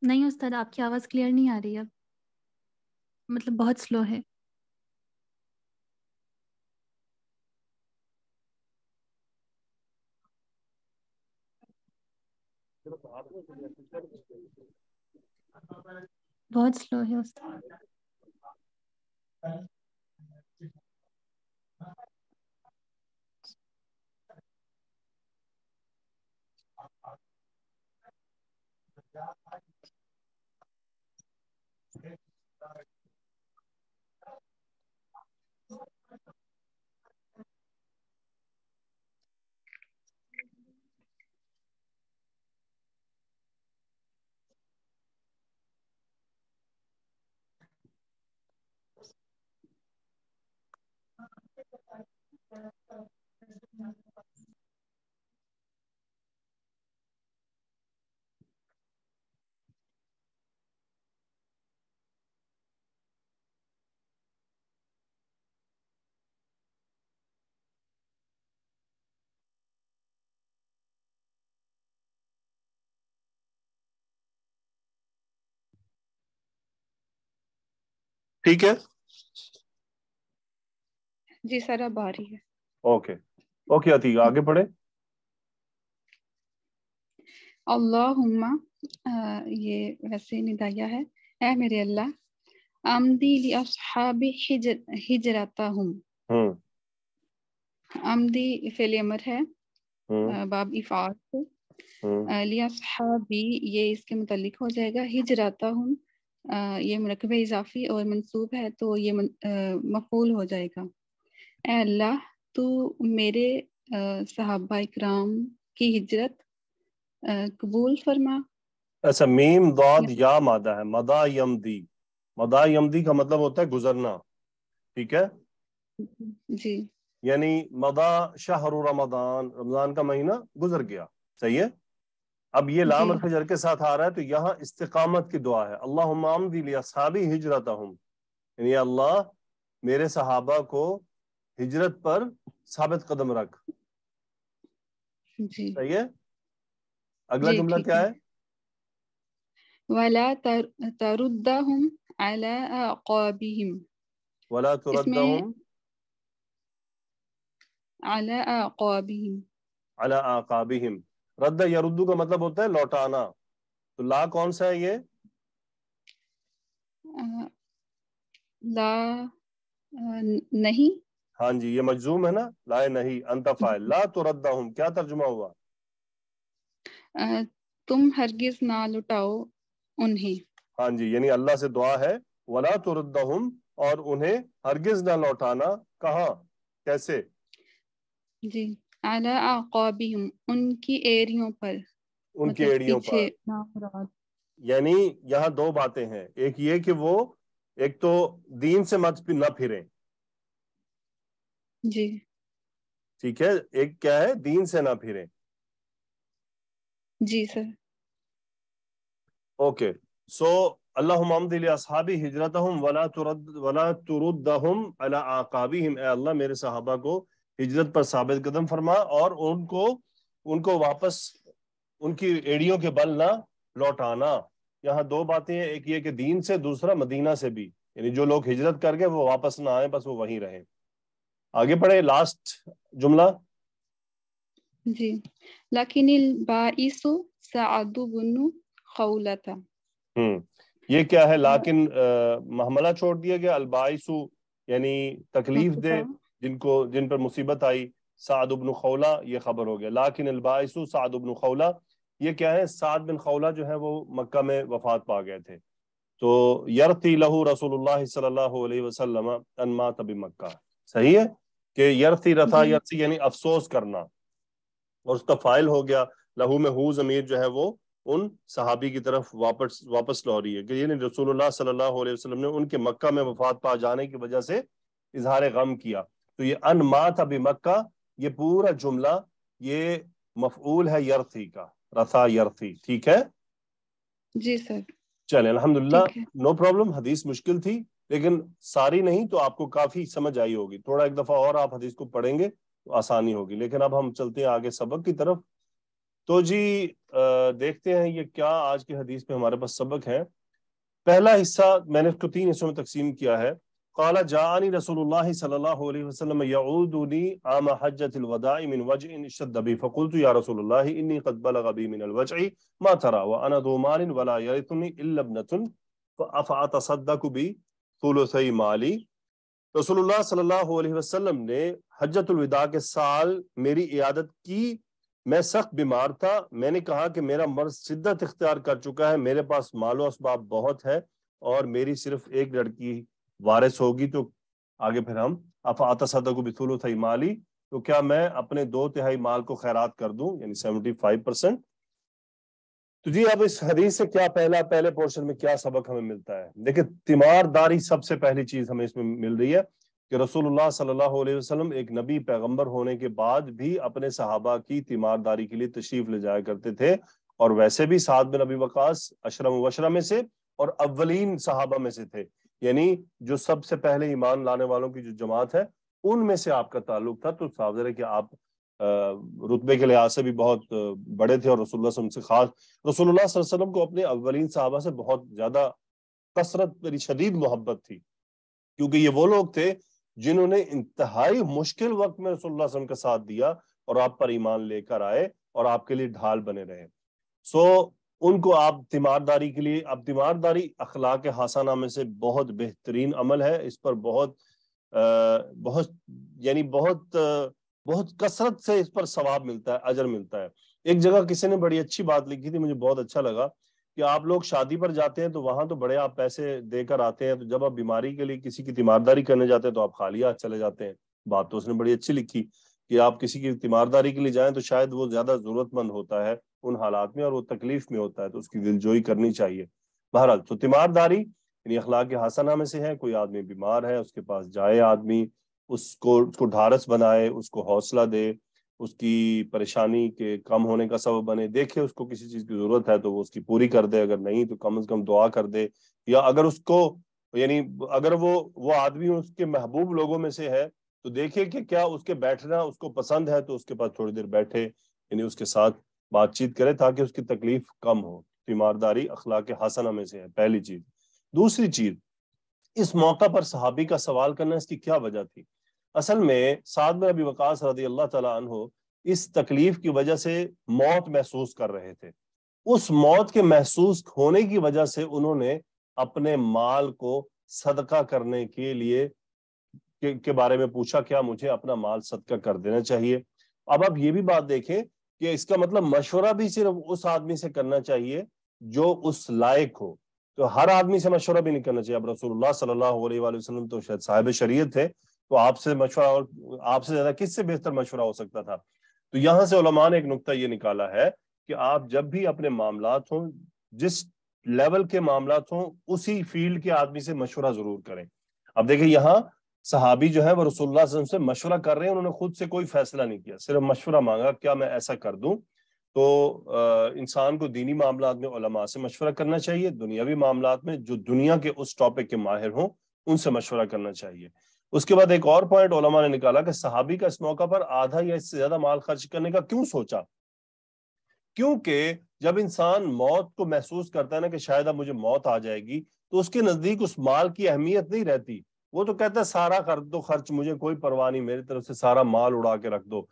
نہیں استاد آپ کی آواز کلیئر نہیں آ رہی ہے، مطلب بہت سلو ہے. بہت سلو ہے استاد. ٹھیک ہے. جی سر اب آ رہی ہے. اوکے عتیق آگے پڑھے. اللہم یہ ویسے ندایہ ہے، اے میرے اللہ. امدی لاصحاب ہجرتہم، امدی فعل امر ہے باب افعال سے. لاصحابی یہ اس کے متعلق ہو جائے گا. ہجرتہم یہ مرکب اضافی اور منصوب ہے تو یہ مفعول ہو جائے گا. اے اللہ تو میرے صحابہ اکرام کی ہجرت قبول فرما. ایسا میم ضاد یا مادہ ہے. مدا یمدی، مدا یمدی کا مطلب ہوتا ہے گزرنا. ٹھیک ہے جی، یعنی مدا شہر رمضان، رمضان کا مہینہ گزر گیا. صحیح ہے. اب یہ لام جی حرف جر کے ساتھ آ رہا ہے تو یہاں استقامت کی دعا ہے. اللہم امضی لاصحابی ہجرتہم، یعنی اللہ میرے صحابہ کو ہجرت پر ثابت قدم رکھ. جی صحیح ہے. اگلا جی جملہ ٹھیک کیا ہے. ہے؟ وَلَا تَرُدَّهُمْ عَلَىٰ أَعْقَابِهِمْ، ولا اس میں تردہم عَلَىٰ أَعْقَابِهِمْ. علی اعقابہم. رد یردو کا مطلب ہوتا ہے لوٹانا. تو لا کون سا ہے یہ؟ لا نہیں. ہاں جی یہ مجزوم ہے نا، لا نہیں انت فاعل. لا تردہم کیا ترجمہ ہوا؟ تم ہرگز نہ لٹاؤ انہیں. ہاں جی یعنی اللہ سے دعا ہے ولا تردہم، اور انہیں ہرگز نہ لوٹانا. کہاں؟ کیسے؟ جی علی اعقابہم، ان کی ایڑیوں پر، ان کی مطلب ایڑیوں پر. پیچھے نہ مراد. یعنی یہاں دو باتیں ہیں، ایک یہ کہ وہ ایک تو دین سے مت نہ پھریں، جی ٹھیک ہے، ایک کیا ہے دین سے نہ پھریں. جی سر. اوکے سو اللہم امضی لاصحابی ہجرتہم ولا تردہم علی اعقابہم، اے اللہ میرے صحابہ کو ہجرت پر ثابت قدم فرما اور ان کو واپس ان کی ایڑیوں کے بل نہ لوٹانا. یہاں دو باتیں ہیں، ایک یہ کہ دین سے، دوسرا مدینہ سے بھی، یعنی جو لوگ ہجرت کر کے وہ واپس نہ آئیں، بس وہ وہیں رہیں. آگے پڑھے لاسٹ جملہ. جی لیکن البائس سعد بن خولۃ. یہ کیا ہے؟ لیکن محملہ چھوڑ دیا گیا. البائسو یعنی تکلیف دے، جن پر مصیبت آئی. سعد بن خولہ یہ خبر ہو گیا. لیکن البائسو سعد بن خولہ، یہ کیا ہے؟ سعد بن خولہ جو ہے وہ مکہ میں وفات پا گئے تھے. تو یرتی لہو رسول اللہ صلی اللہ علیہ وسلم ان مات بمکہ. صحیح ہے کہ یرتی رتھا، جی یرتی یعنی افسوس کرنا، اور اس کا فائل ہو گیا لہو میں ہو ضمیر جو ہے وہ ان صحابی کی طرف واپس لو رہی ہے کہ یعنی رسول اللہ صلی اللہ علیہ وسلم نے ان کے مکہ میں وفات پا جانے کی وجہ سے اظہار غم کیا. تو یہ ان مات بمکہ، یہ پورا جملہ یہ مفعول ہے یرتھی کا، رتھا یرتھی. ٹھیک ہے جی سر. چلیں الحمدللہ. ٹھیک ہے. No problem. حدیث مشکل تھی لیکن ساری نہیں تو آپ کو کافی سمجھ آئی ہوگی. تھوڑا ایک دفعہ اور آپ حدیث کو پڑھیں گے تو آسانی ہوگی. لیکن اب ہم چلتے ہیں آگے سبق کی طرف. تو جی دیکھتے ہیں یہ کیا آج کی حدیث میں ہمارے پاس سبق ہے. پہلا حصہ میں نے اس کو 3 حصوں میں تقسیم کیا ہے. قال جاءنی رسول اللہ صلی اللہ علیہ وسلم یعودنی عام حجۃ الوداع من وجع اشتد بی فقلت یا رسول اللہ انی قد بلغ بی من الوجع ما ترى وانا ذو مال ولا يرثني الا ابنة فاتصدق بثلثي مالی. رسول اللہ صلی اللہ علیہ وسلم نے حجۃ الوداع کے سال میری عیادت کی. میں سخت بیمار تھا. میں نے کہا کہ میرا مرض شدت اختیار کر چکا ہے، میرے پاس مال و اسباب بہت ہے اور میری صرف ایک لڑکی وارث ہوگی. تو آگے پھر ہم افاتصدق بثلثی مالی، تو کیا میں اپنے 2/3 مال کو خیرات کر دوں، یعنی 75%. تو جی اب اس حدیث سے کیا پہلے پورشن میں کیا سبق ہمیں ملتا ہے؟ دیکھیں تیمارداری سب سے پہلی چیز ہمیں اس میں مل رہی ہے کہ رسول اللہ صلی اللہ علیہ وسلم ایک نبی پیغمبر ہونے کے بعد بھی اپنے صحابہ کی تیمارداری کے لیے تشریف لے جایا کرتے تھے. اور ویسے بھی سعد بن ابی وقاص عشرہ مبشرہ میں سے اور اولین صحابہ میں سے تھے، یعنی جو سب سے پہلے ایمان لانے والوں کی جو جماعت ہے ان میں سے آپ کا تعلق تھا. تو ظاہر ہے کہ آپ رتبے کے لحاظ سے بھی بہت بڑے تھے اور رسول اللہ صلی اللہ علیہ وسلم سے خاص. رسول اللہ صلی اللہ علیہ وسلم کو اپنے اولین صحابہ سے بہت زیادہ کثرت شدید محبت تھی، کیونکہ یہ وہ لوگ تھے جنہوں نے انتہائی مشکل وقت میں رسول اللہ صلی اللہ علیہ وسلم کا ساتھ دیا اور آپ پر ایمان لے کر آئے اور آپ کے لیے ڈھال بنے رہے. سو ان کو آپ تیمارداری کے لیے، اب تیمارداری اخلاق حسنہ میں سے بہت بہترین عمل ہے. اس پر بہت کثرت سے اس پر ثواب ملتا ہے، اجر ملتا ہے. ایک جگہ کسی نے بڑی اچھی بات لکھی تھی، مجھے بہت اچھا لگا کہ آپ لوگ شادی پر جاتے ہیں تو وہاں تو بڑے آپ پیسے دے کر آتے ہیں، تو جب آپ بیماری کے لیے کسی کی تیمارداری کرنے جاتے ہیں تو آپ خالی ہاتھ چلے جاتے ہیں. بات تو اس نے بڑی اچھی لکھی کہ آپ کسی کی تیمارداری کے لیے جائیں تو شاید وہ زیادہ ضرورت مند ہوتا ہے ان حالات میں اور وہ تکلیف میں ہوتا ہے، تو اس کی دلجوئی کرنی چاہیے. بہرحال تو تیمارداری یعنی اخلاق حسنہ میں سے ہے. کوئی آدمی بیمار ہے، اس کے پاس جائے آدمی، اس کو ڈھارس بنائے، اس کو حوصلہ دے، اس کی پریشانی کے کم ہونے کا سبب بنے، دیکھے اس کو کسی چیز کی ضرورت ہے تو وہ اس کی پوری کر دے، اگر نہیں تو کم از کم دعا کر دے، یا اگر اس کو یعنی اگر وہ آدمی اس کے محبوب لوگوں میں سے ہے تو دیکھے کہ کیا اس کے بیٹھنا اس کو پسند ہے تو اس کے پاس تھوڑی دیر بیٹھے، یعنی اس کے ساتھ بات چیت کرے تاکہ اس کی تکلیف کم ہو۔ تیمارداری اخلاق حسنہ میں سے ہے، پہلی چیز۔ دوسری چیز، اس موقع پر صحابی کا سوال کرنا اس کی کیا وجہ تھی؟ اصل میں سعد بن ابی وقاص رضی اللہ تعالیٰ عنہ اس تکلیف کی وجہ سے موت محسوس کر رہے تھے، اس موت کے محسوس ہونے کی وجہ سے انہوں نے اپنے مال کو صدقہ کرنے کے لیے کے بارے میں پوچھا، کیا مجھے اپنا مال صدقہ کر دینا چاہیے؟ اب آپ یہ بھی بات دیکھیں کہ اس کا مطلب مشورہ بھی صرف اس آدمی سے کرنا چاہیے جو اس لائق ہو، تو ہر آدمی سے مشورہ بھی نہیں کرنا چاہیے۔ اب رسول اللہ صلی اللہ علیہ وآلہ وسلم تو شاید صاحب شریعت تھے، تو آپ سے مشورہ، اور آپ سے زیادہ کس سے بہتر مشورہ ہو سکتا تھا؟ تو یہاں سے علماء نے ایک نقطہ یہ نکالا ہے کہ آپ جب بھی اپنے معاملات ہوں، جس لیول کے معاملات ہوں، اسی فیلڈ کے آدمی سے مشورہ ضرور کریں۔ اب دیکھیں یہاں صحابی جو ہے وہ رسول اللہ صلی اللہ علیہ وسلم سے مشورہ کر رہے ہیں، انہوں نے خود سے کوئی فیصلہ نہیں کیا، صرف مشورہ مانگا کیا میں ایسا کر دوں۔ تو انسان کو دینی معاملات میں علماء سے مشورہ کرنا چاہیے، دنیاوی معاملات میں جو دنیا کے اس ٹاپک کے ماہر ہوں ان سے مشورہ کرنا چاہیے۔ اس کے بعد ایک اور پوائنٹ علماء نے نکالا کہ صحابی کا اس موقع پر آدھا یا اس سے زیادہ مال خرچ کرنے کا کیوں سوچا؟ کیونکہ جب انسان موت کو محسوس کرتا ہے نا کہ شاید اب مجھے موت آ جائے گی، تو اس کے نزدیک اس مال کی اہمیت نہیں رہتی، وہ تو کہتا ہے سارا کر دو خرچ، مجھے کوئی پرواہ نہیں، میری طرف سے سارا مال اڑا کے رکھ دو،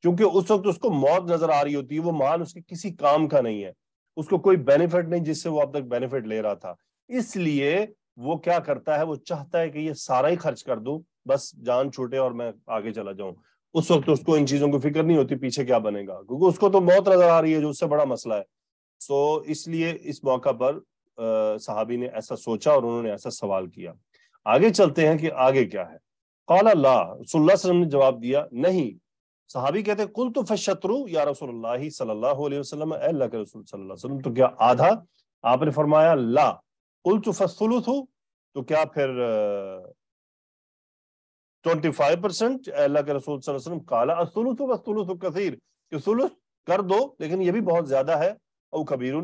کیونکہ اس وقت اس کو موت نظر آ رہی ہوتی ہے، وہ مال اس کے کسی کام کا نہیں ہے، اس کو کوئی بینیفٹ نہیں جس سے وہ اب تک بینیفٹ لے رہا تھا، اس لیے وہ کیا کرتا ہے، وہ چاہتا ہے کہ یہ سارا ہی خرچ کر دوں، بس جان چھوٹے اور میں آگے چلا جاؤں۔ اس وقت اس کو ان چیزوں کی فکر نہیں ہوتی پیچھے کیا بنے گا، کیونکہ اس کو تو موت نظر آ رہی ہے جو اس سے بڑا مسئلہ ہے۔ سو اس لیے اس موقع پر صحابی نے ایسا سوچا اور انہوں نے ایسا سوال کیا۔ آگے چلتے ہیں کہ آگے کیا ہے۔ قال اللہ، رسول اللہ صلی اللہ علیہ وسلم نے جواب دیا نہیں۔ صحابی کہتے ہیں قلت فالشطر یا رسول اللہ صلی اللہ علیہ وسلم، اے اللہ کے رسول صلی اللہ علیہ وسلم، تو کیا آدھا؟ آپ نے فرمایا لا۔ قلت فالثلث، تو کیا پھر 25%؟ اے اللہ کے رسول صلی اللہ علیہ وسلم قال الثلث والثلث کثیر، کہ ثلث کر دو لیکن یہ بھی بہت زیادہ ہے، او کبیر،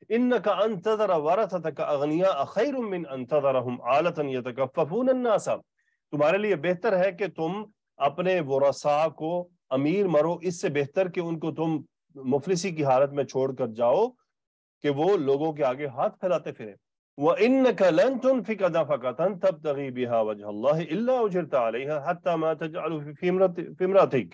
انک ان تذر ورثتک اغنیاء خیر من ان تذرهم عالة یتکففون الناس، تمہارے لیے بہتر ہے کہ تم اپنے ورثاء کو امیر مرو، اس سے بہتر کہ ان کو تم مفلسی کی حالت میں چھوڑ کر جاؤ کہ وہ لوگوں کے آگے ہاتھ پھیلاتے پھریں۔ وَإِنَّكَ لَن تُنْفِقَ نَفَقَةً تَبْتَغِي بِهَا وَجْهَ اللَّهِ إِلَّا أُجِرْتَ عَلَيْهَا حَتَّى مَا تَجْعَلُ فِي امْرَأَتِكَ،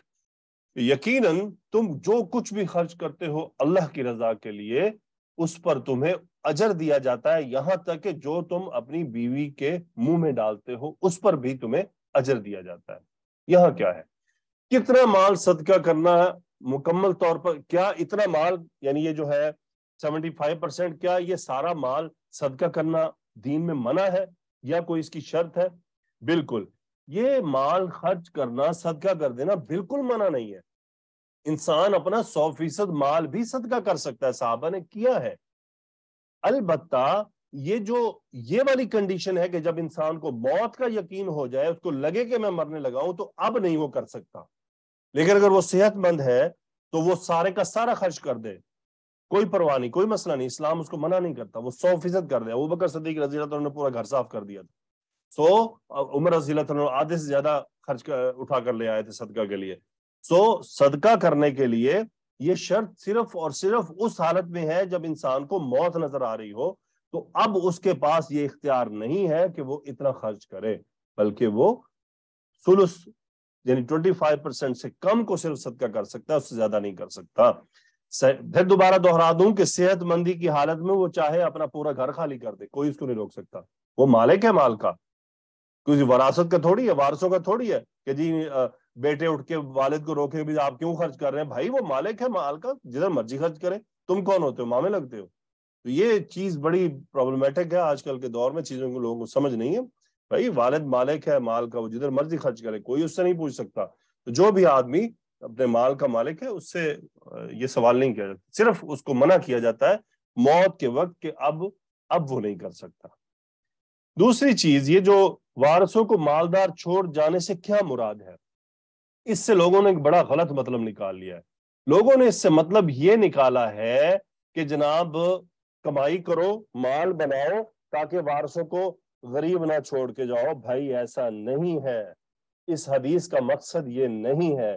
یقیناً تم جو کچھ بھی خرچ کرتے ہو اللہ کی رضا کے لیے، اس پر تمہیں اجر دیا جاتا ہے، یہاں تک کہ جو تم اپنی بیوی کے منہ میں ڈالتے ہو اس پر بھی تمہیں اجر دیا جاتا ہے۔ یہاں کیا ہے؟ کتنا مال صدقہ کرنا ہے مکمل طور پر؟ کیا اتنا مال، یعنی یہ جو ہے 75%، کیا یہ سارا مال صدقہ کرنا دین میں منع ہے یا کوئی اس کی شرط ہے؟ بالکل، یہ مال خرچ کرنا، صدقہ کر دینا بالکل منع نہیں ہے، انسان اپنا 100% مال بھی صدقہ کر سکتا ہے، صحابہ نے کیا ہے۔ البتہ یہ والی کنڈیشن ہے کہ جب انسان کو موت کا یقین ہو جائے، اس کو لگے کہ میں مرنے لگا ہوں، تو اب نہیں وہ کر سکتا، لیکن اگر وہ صحت مند ہے تو وہ سارے کا سارا خرچ کر دے، کوئی پرواہ نہیں، کوئی مسئلہ نہیں، اسلام اس کو منع نہیں کرتا، وہ 100% کر دے۔ ابوبکر صدیق رضی اللہ عنہ نے پورا گھر صاف کر دیا تھا، عمر رضی اللہ عنہ آدھے سے زیادہ خرچ اٹھا کر لے آئے تھے صدقہ کے لیے۔ صدقہ کرنے کے لیے یہ شرط صرف اور صرف اس حالت میں ہے جب انسان کو موت نظر آ رہی ہو، تو اب اس کے پاس یہ اختیار نہیں ہے کہ وہ اتنا خرچ کرے، بلکہ وہ ثلث یعنی 25% سے کم کو صرف صدقہ کر سکتا ہے، اس سے زیادہ نہیں کر سکتا۔ پھر دوبارہ دہرا دوں کہ صحت مندی کی حالت میں وہ چاہے اپنا پورا گھر خالی کر دے، کوئی اس کو نہیں روک سکتا، وہ مالک ہے مال کا، کوئی وراثت کا تھوڑی ہے، وارثوں کا تھوڑی ہے کہ جی بیٹے اٹھ کے والد کو روکے بھی آپ کیوں خرچ کر رہے ہیں، بھائی وہ مالک ہے مال کا، جدھر مرضی خرچ کرے، تم کون ہوتے ہو، مامے لگتے ہو۔ تو یہ چیز بڑی پرابلمیٹک ہے آج کل کے دور میں، چیزوں کو لوگوں کو سمجھ نہیں ہے، بھائی والد مالک ہے مال کا، وہ جدھر مرضی خرچ کرے، کوئی اس سے نہیں پوچھ سکتا۔ تو جو بھی آدمی اپنے مال کا مالک ہے اس سے یہ سوال نہیں کیا جاتا، صرف اس کو منع کیا جاتا ہے موت کے وقت کہ اب وہ نہیں کر سکتا۔ دوسری چیز، یہ جو وارثوں کو مالدار چھوڑ جانے سے کیا مراد ہے؟ اس سے لوگوں نے ایک بڑا غلط مطلب نکال لیا ہے. لوگوں نے اس سے مطلب یہ نکالا ہے کہ جناب کمائی کرو، مال بناؤ تاکہ وارثوں کو غریب نہ چھوڑ کے جاؤ. بھائی ایسا نہیں ہے، اس حدیث کا مقصد یہ نہیں ہے.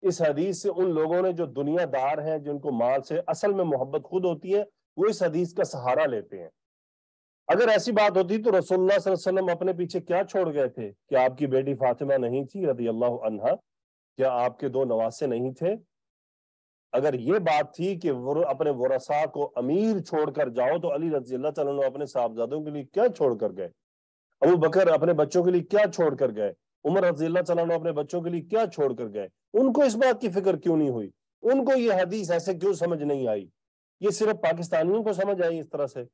اس حدیث سے ان لوگوں نے جو دنیا دار ہیں، جن کو مال سے اصل میں محبت خود ہوتی ہے، وہ اس حدیث کا سہارا لیتے ہیں. اگر ایسی بات ہوتی تو رسول اللہ صلی اللہ علیہ وسلم اپنے پیچھے کیا چھوڑ گئے تھے؟ کیا آپ کی بیٹی فاطمہ نہیں تھی رضی اللہ عنہا؟ کیا آپ کے 2 نواسے نہیں تھے؟ اگر یہ بات تھی کہ اپنے ورثاء کو امیر چھوڑ کر جاؤ تو علی رضی اللہ تعالیٰ عنہ اپنے صاحبزادوں کے لیے کیا چھوڑ کر گئے؟ ابو بکر اپنے بچوں کے لیے کیا چھوڑ کر گئے؟ عمر رضی اللہ تعالیٰ عنہ اپنے بچوں کے لیے کیا چھوڑ کر گئے؟ ان کو اس بات کی فکر کیوں نہیں ہوئی؟ ان کو یہ حدیث ایسے کیوں سمجھ نہیں آئی؟ یہ صرف پاکستانیوں کو سمجھ آئی اس طرح سے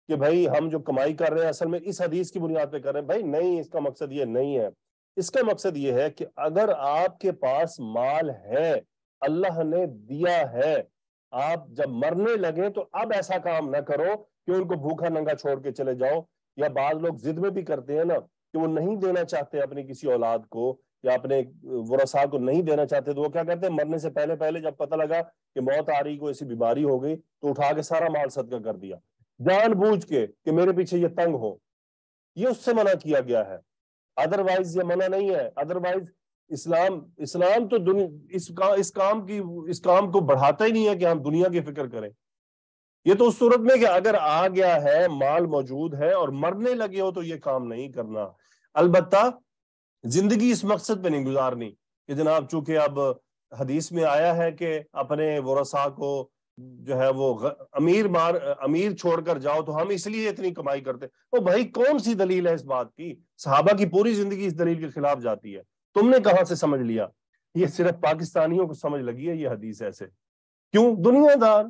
کہ بھائی ہم جو کمائی کر رہے ہیں اصل میں اس حدیث کی بنیاد پہ کر رہے ہیں. بھائی نہیں، اس کا مقصد یہ نہیں ہے. اس کا مقصد یہ ہے کہ اگر آپ کے پاس مال ہے، اللہ نے دیا ہے، آپ جب مرنے لگے تو اب ایسا کام نہ کرو کہ ان کو بھوکا ننگا چھوڑ کے چلے جاؤ. یا بعض لوگ ضد میں بھی کرتے ہیں نا کہ وہ نہیں دینا چاہتے اپنی کسی اولاد کو یا اپنے ورثاء کو نہیں دینا چاہتے، تو وہ کیا کرتے ہیں، مرنے سے پہلے جب پتہ لگا کہ موت آ رہی، کوئی ایسی بیماری ہو گئی، تو اٹھا کے سارا مال صدقہ کر دیا جان بوجھ کے کہ میرے پیچھے یہ تنگ ہو. یہ اس سے منع کیا گیا ہے، ادروائز یہ منع نہیں ہے. ادروائز اسلام تو اس کام کو بڑھاتا ہی نہیں ہے کہ ہم دنیا کی فکر کریں. یہ تو اس صورت میں کہ اگر آ گیا ہے، مال موجود ہے اور مرنے لگے ہو تو یہ کام نہیں کرنا. البتہ زندگی اس مقصد پہ نہیں گزارنی کہ جناب چونکہ اب حدیث میں آیا ہے کہ اپنے ورثاء کو جو ہے وہ امیر چھوڑ کر جاؤ تو ہم اس لیے اتنی کمائی کرتے. تو بھائی کون سی دلیل ہے اس بات کی؟ صحابہ کی پوری زندگی اس دلیل کے خلاف جاتی ہے. تم نے کہاں سے سمجھ لیا؟ یہ صرف پاکستانیوں کو سمجھ لگی ہے یہ حدیث ایسے. کیوں؟ دنیا دار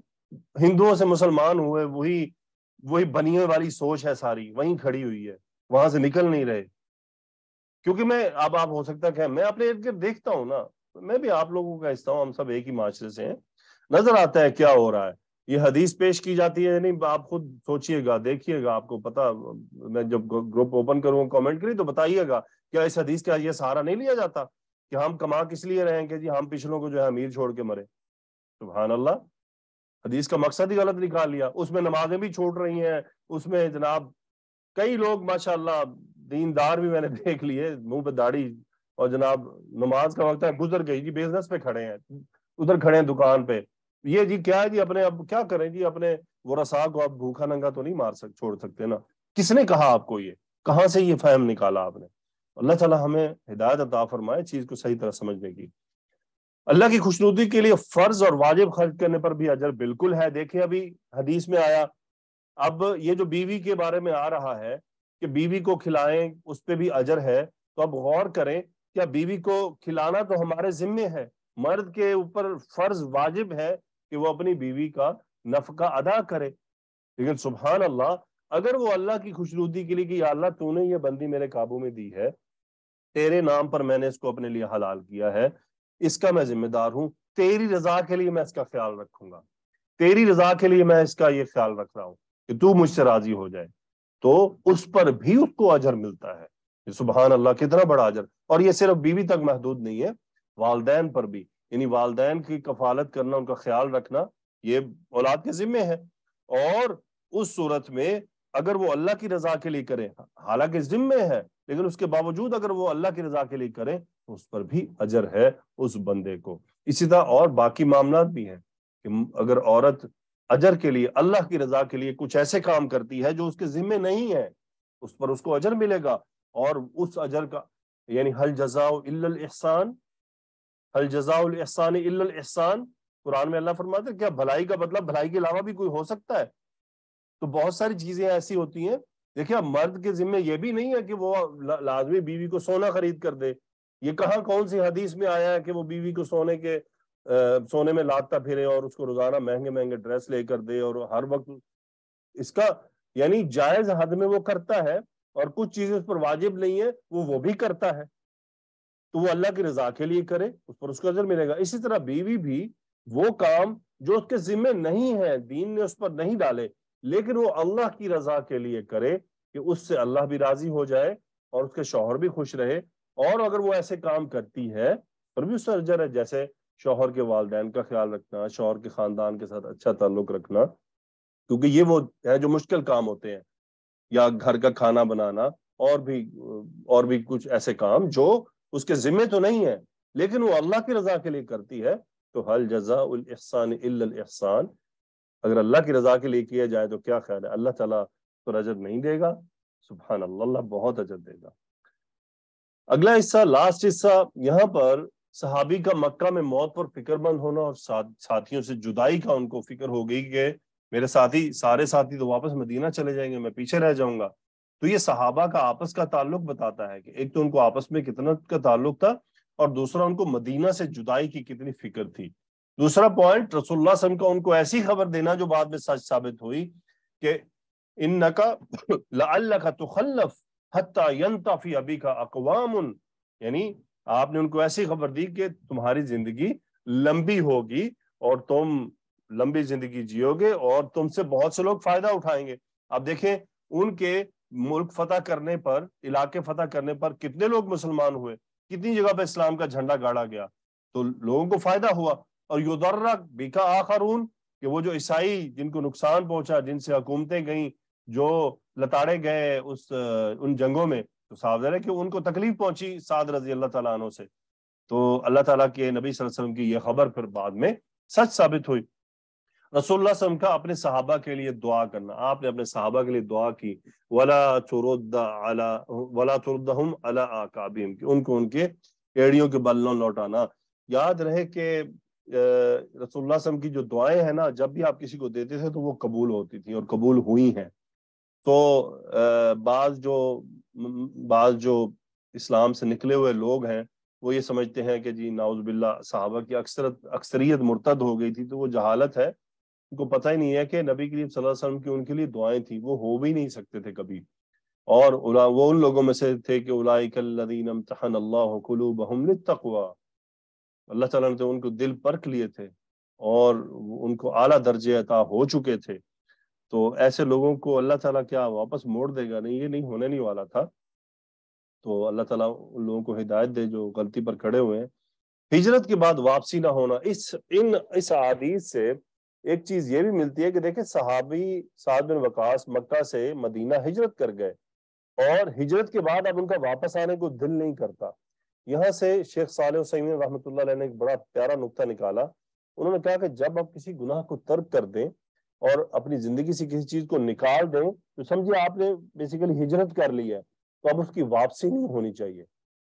ہندوؤں سے مسلمان ہوئے، وہی بنیے والی سوچ ہے ساری، وہیں کھڑی ہوئی ہے، وہاں سے نکل نہیں رہے. کیونکہ میں اب آپ ہو سکتا کہ میں اپنے ارد گرد دیکھتا ہوں نا، میں بھی آپ لوگوں کا حصہ ہوں، ہم سب ایک ہی معاشرے سے ہیں، نظر آتا ہے کیا ہو رہا ہے. یہ حدیث پیش کی جاتی ہے، یعنی آپ خود سوچئے گا، دیکھیے گا، آپ کو پتا، میں جب گروپ اوپن کروں کامنٹ کری تو بتائیے گا کیا اس حدیث کا یہ سہارا نہیں لیا جاتا کہ ہم کما کس لیے رہے ہیں کہ جی ہم پچھلوں کو جو ہے امیر چھوڑ کے مرے. سبحان اللہ، حدیث کا مقصد ہی غلط نکال لیا. اس میں نمازیں بھی چھوٹ رہی ہیں، اس میں جناب کئی لوگ ماشاءاللہ دیندار بھی میں نے دیکھ لیے، منہ پہ داڑھی، اور جناب نماز کا وقت ہے، گزر گئی جی، بزنس پہ کھڑے ہیں، ادھر کھڑے ہیں دکان پہ. یہ جی کیا ہے جی، اپنے اب کیا کریں جی، اپنے ورثاء کو اب بھوکا ننگا تو نہیں چھوڑ سکتے نا. کس نے کہا آپ کو؟ یہ کہاں سے یہ فہم نکالا آپ نے؟ اللہ تعالیٰ ہمیں ہدایت عطا فرمائے چیز کو صحیح طرح سمجھنے کی. اللہ کی خوشنودی کے لیے فرض اور واجب خرچ کرنے پر بھی اجر بالکل ہے. دیکھیں ابھی حدیث میں آیا، اب یہ جو بیوی کے بارے میں آ رہا ہے کہ بیوی کو کھلائیں، اس پہ بھی اجر ہے. تو اب غور کریں، کیا بیوی کو کھلانا تو ہمارے ذمے ہے، مرد کے اوپر فرض واجب ہے کہ وہ اپنی بیوی کا نفقہ ادا کرے. لیکن سبحان اللہ، اگر وہ اللہ کی خوشنودی کے لیے کہ یا اللہ تو نے یہ بندی میرے قابو میں دی ہے، تیرے نام پر میں نے اس کو اپنے لیے حلال کیا ہے، اس کا میں ذمہ دار ہوں، تیری رضا کے لیے میں اس کا خیال رکھوں گا، تیری رضا کے لیے میں اس کا یہ خیال رکھ رہا ہوں کہ تو مجھ سے راضی ہو جائے، تو اس پر بھی اس کو اجر ملتا ہے. سبحان اللہ، کتنا بڑا اجر. اور یہ صرف بیوی تک محدود نہیں ہے، والدین پر بھی، یعنی والدین کی کفالت کرنا، ان کا خیال رکھنا، یہ اولاد کے ذمے ہے. اور اس صورت میں اگر وہ اللہ کی رضا کے لیے کرے، حالانکہ ذمے ہے، لیکن اس کے باوجود اگر وہ اللہ کی رضا کے لیے کرے تو اس پر بھی اجر ہے اس بندے کو. اسی طرح اور باقی معاملات بھی ہیں کہ اگر عورت اجر کے لیے، اللہ کی رضا کے لیے کچھ ایسے کام کرتی ہے جو اس کے ذمے نہیں ہے، اس پر اس کو اجر ملے گا. اور اس اجر کا یعنی حل جزاء الا الاحسان، حل جزاء الاحسان الا الاحسان، قرآن میں اللہ فرماتا ہے کیا بھلائی کا بدلہ بھلائی کے علاوہ بھی کوئی ہو سکتا ہے؟ تو بہت ساری چیزیں ایسی ہوتی ہیں. دیکھیں اب مرد کے ذمے یہ بھی نہیں ہے کہ وہ لازمی بیوی کو سونا خرید کر دے. یہ کہاں کون سی حدیث میں آیا ہے کہ وہ بیوی کو سونے میں لاتا پھرے اور اس کو روزانہ مہنگے مہنگے ڈریس لے کر دے، اور ہر وقت اس کا یعنی جائز حد میں وہ کرتا ہے، اور کچھ چیزیں اس پر واجب نہیں ہے وہ بھی کرتا ہے، تو وہ اللہ کی رضا کے لیے کرے، اس پر اس کو اجر ملے گا. اسی طرح بیوی بھی وہ کام جو اس کے ذمے نہیں ہے، دین نے اس پر نہیں ڈالے، لیکن وہ اللہ کی رضا کے لیے کرے کہ اس سے اللہ بھی راضی ہو جائے اور اس کے شوہر بھی خوش رہے. اور اگر وہ ایسے کام کرتی ہے پر بھی اس سے اجر ہے، جیسے شوہر کے والدین کا خیال رکھنا، شوہر کے خاندان کے ساتھ اچھا تعلق رکھنا، کیونکہ یہ وہ ہے جو مشکل کام ہوتے ہیں، یا گھر کا کھانا بنانا، اور بھی کچھ ایسے کام جو اس کے ذمے تو نہیں ہے لیکن وہ اللہ کی رضا کے لیے کرتی ہے. تو حل جزاء الاحسان الا الاحسان، اگر اللہ کی رضا کے لیے کیا جائے تو کیا خیال ہے، اللہ تعالیٰ تو اجر نہیں دے گا؟ سبحان اللہ، اللہ بہت اجر دے گا. اگلا حصہ، لاسٹ حصہ، یہاں پر صحابی کا مکہ میں موت پر فکر مند ہونا اور ساتھیوں سے جدائی کا ان کو فکر ہو گئی کہ میرے سارے ساتھی تو واپس مدینہ چلے جائیں گے، میں پیچھے رہ جاؤں گا. تو یہ صحابہ کا آپس کا تعلق بتاتا ہے کہ ایک تو ان کو آپس میں کتنا کا تعلق تھا، اور دوسرا ان کو مدینہ سے جدائی کی کتنی فکر تھی. دوسرا پوائنٹ، رسول اللہ صلی اللہ علیہ وسلم کا ان کو ایسی خبر دینا جو بعد میں سچ ثابت ہوئی کہ اِنَّكَ لَعَلَّكَ تُخَلَّفْ حَتَّى يَنْتَفِيَ بِكَ أَقْوَامٌ، یعنی آپ نے ان کو ایسی خبر دی کہ تمہاری زندگی لمبی ہوگی اور تم لمبی زندگی جیو گے اور تم سے بہت سے لوگ فائدہ اٹھائیں گے. آپ دیکھیں ان کے ملک فتح کرنے پر، علاقے فتح کرنے پر کتنے لوگ مسلمان ہوئے، کتنی جگہ پہ اسلام کا جھنڈا گاڑا گیا، تو لوگوں کو فائدہ ہوا. اور یضرر بک آخرون، کہ وہ جو عیسائی جن کو نقصان پہنچا، جن سے حکومتیں گئیں، جو لتاڑے گئے ان جنگوں میں، تو صاف ظاہر ہے کہ ان کو تکلیف پہنچی سعد رضی اللہ تعالیٰ عنہ سے. تو اللہ تعالیٰ کے نبی صلی اللہ علیہ وسلم کی یہ خبر پھر بعد میں سچ ثابت ہوئی. رسول اللہ صلی اللہ علیہ وسلم کا اپنے صحابہ کے لیے دعا کرنا، آپ نے اپنے صحابہ کے لیے دعا کی، وَلَا تُرُدَّهُمْ عَلَىٰ أَعْقَابِهِمْ، کہ ان کو ان کے ایڑیوں کے بل نہ لوٹانا. یاد رہے کہ رسول اللہ صلی اللہ علیہ وسلم کی جو دعائیں ہیں نا، جب بھی آپ کسی کو دیتے تھے تو وہ قبول ہوتی تھیں اور قبول ہوئی ہیں. تو بعض جو اسلام سے نکلے ہوئے لوگ ہیں وہ یہ سمجھتے ہیں کہ جی نعوذ باللہ صحابہ کی اکثریت مرتد ہو گئی تھی، تو وہ جہالت ہے، ان کو پتہ ہی نہیں ہے کہ نبی کریم صلی اللہ علیہ وسلم کی ان کے لیے دعائیں تھیں، وہ ہو بھی نہیں سکتے تھے کبھی. اور وہ ان لوگوں میں سے تھے کہ اولئک الذین امتحن اللہ قلوبہم للتقوی، اللہ تعالیٰ نے تو ان کو دل پرکھ لیے تھے اور ان کو اعلیٰ درجے عطا ہو چکے تھے. تو ایسے لوگوں کو اللہ تعالیٰ کیا واپس موڑ دے گا؟ نہیں، یہ نہیں ہونے نہیں والا تھا. تو اللہ تعالیٰ ان لوگوں کو ہدایت دے جو غلطی پر کھڑے ہوئے ہیں. ہجرت کے بعد واپسی نہ ہونا، اس احادیث سے ایک چیز یہ بھی ملتی ہے کہ دیکھیں صحابی سعد بن وقاص مکہ سے مدینہ ہجرت کر گئے، اور ہجرت کے بعد اب ان کا واپس آنے کو دل نہیں کرتا. یہاں سے شیخ صالح عثیمین رحمۃ اللہ علیہ نے ایک بڑا پیارا نقطہ نکالا. انہوں نے کہا کہ جب آپ کسی گناہ کو ترک کر دیں اور اپنی زندگی سے کسی چیز کو نکال دیں تو سمجھے آپ نے بیسیکلی ہجرت کر لی ہے، تو اب اس کی واپسی نہیں ہونی چاہیے،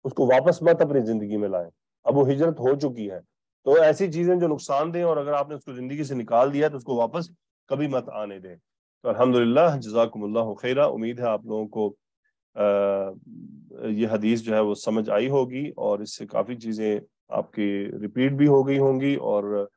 اس کو واپس مت اپنی زندگی میں لائیں، اب وہ ہجرت ہو چکی ہے. تو ایسی چیزیں جو نقصان دیں اور اگر آپ نے اس کو زندگی سے نکال دیا تو اس کو واپس کبھی مت آنے دیں. تو الحمدللہ، جزاکم اللہ خیرہ. امید ہے آپ لوگوں کو یہ حدیث جو ہے وہ سمجھ آئی ہوگی اور اس سے کافی چیزیں آپ کی ریپیٹ بھی ہو گئی ہوں گی. اور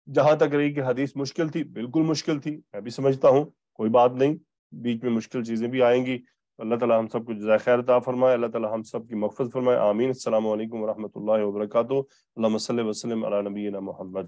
جہاں تک رہی کہ حدیث مشکل تھی، بالکل مشکل تھی، میں بھی سمجھتا ہوں، کوئی بات نہیں، بیچ میں مشکل چیزیں بھی آئیں گی. اللہ تعالیٰ ہم سب کو جزائے خیر عطا فرمائے، اللہ تعالیٰ ہم سب کی مغفرت فرمائے. آمین. السلام علیکم ورحمۃ اللہ وبرکاتہ. اللہم صلی وسلم علی نبینا محمد.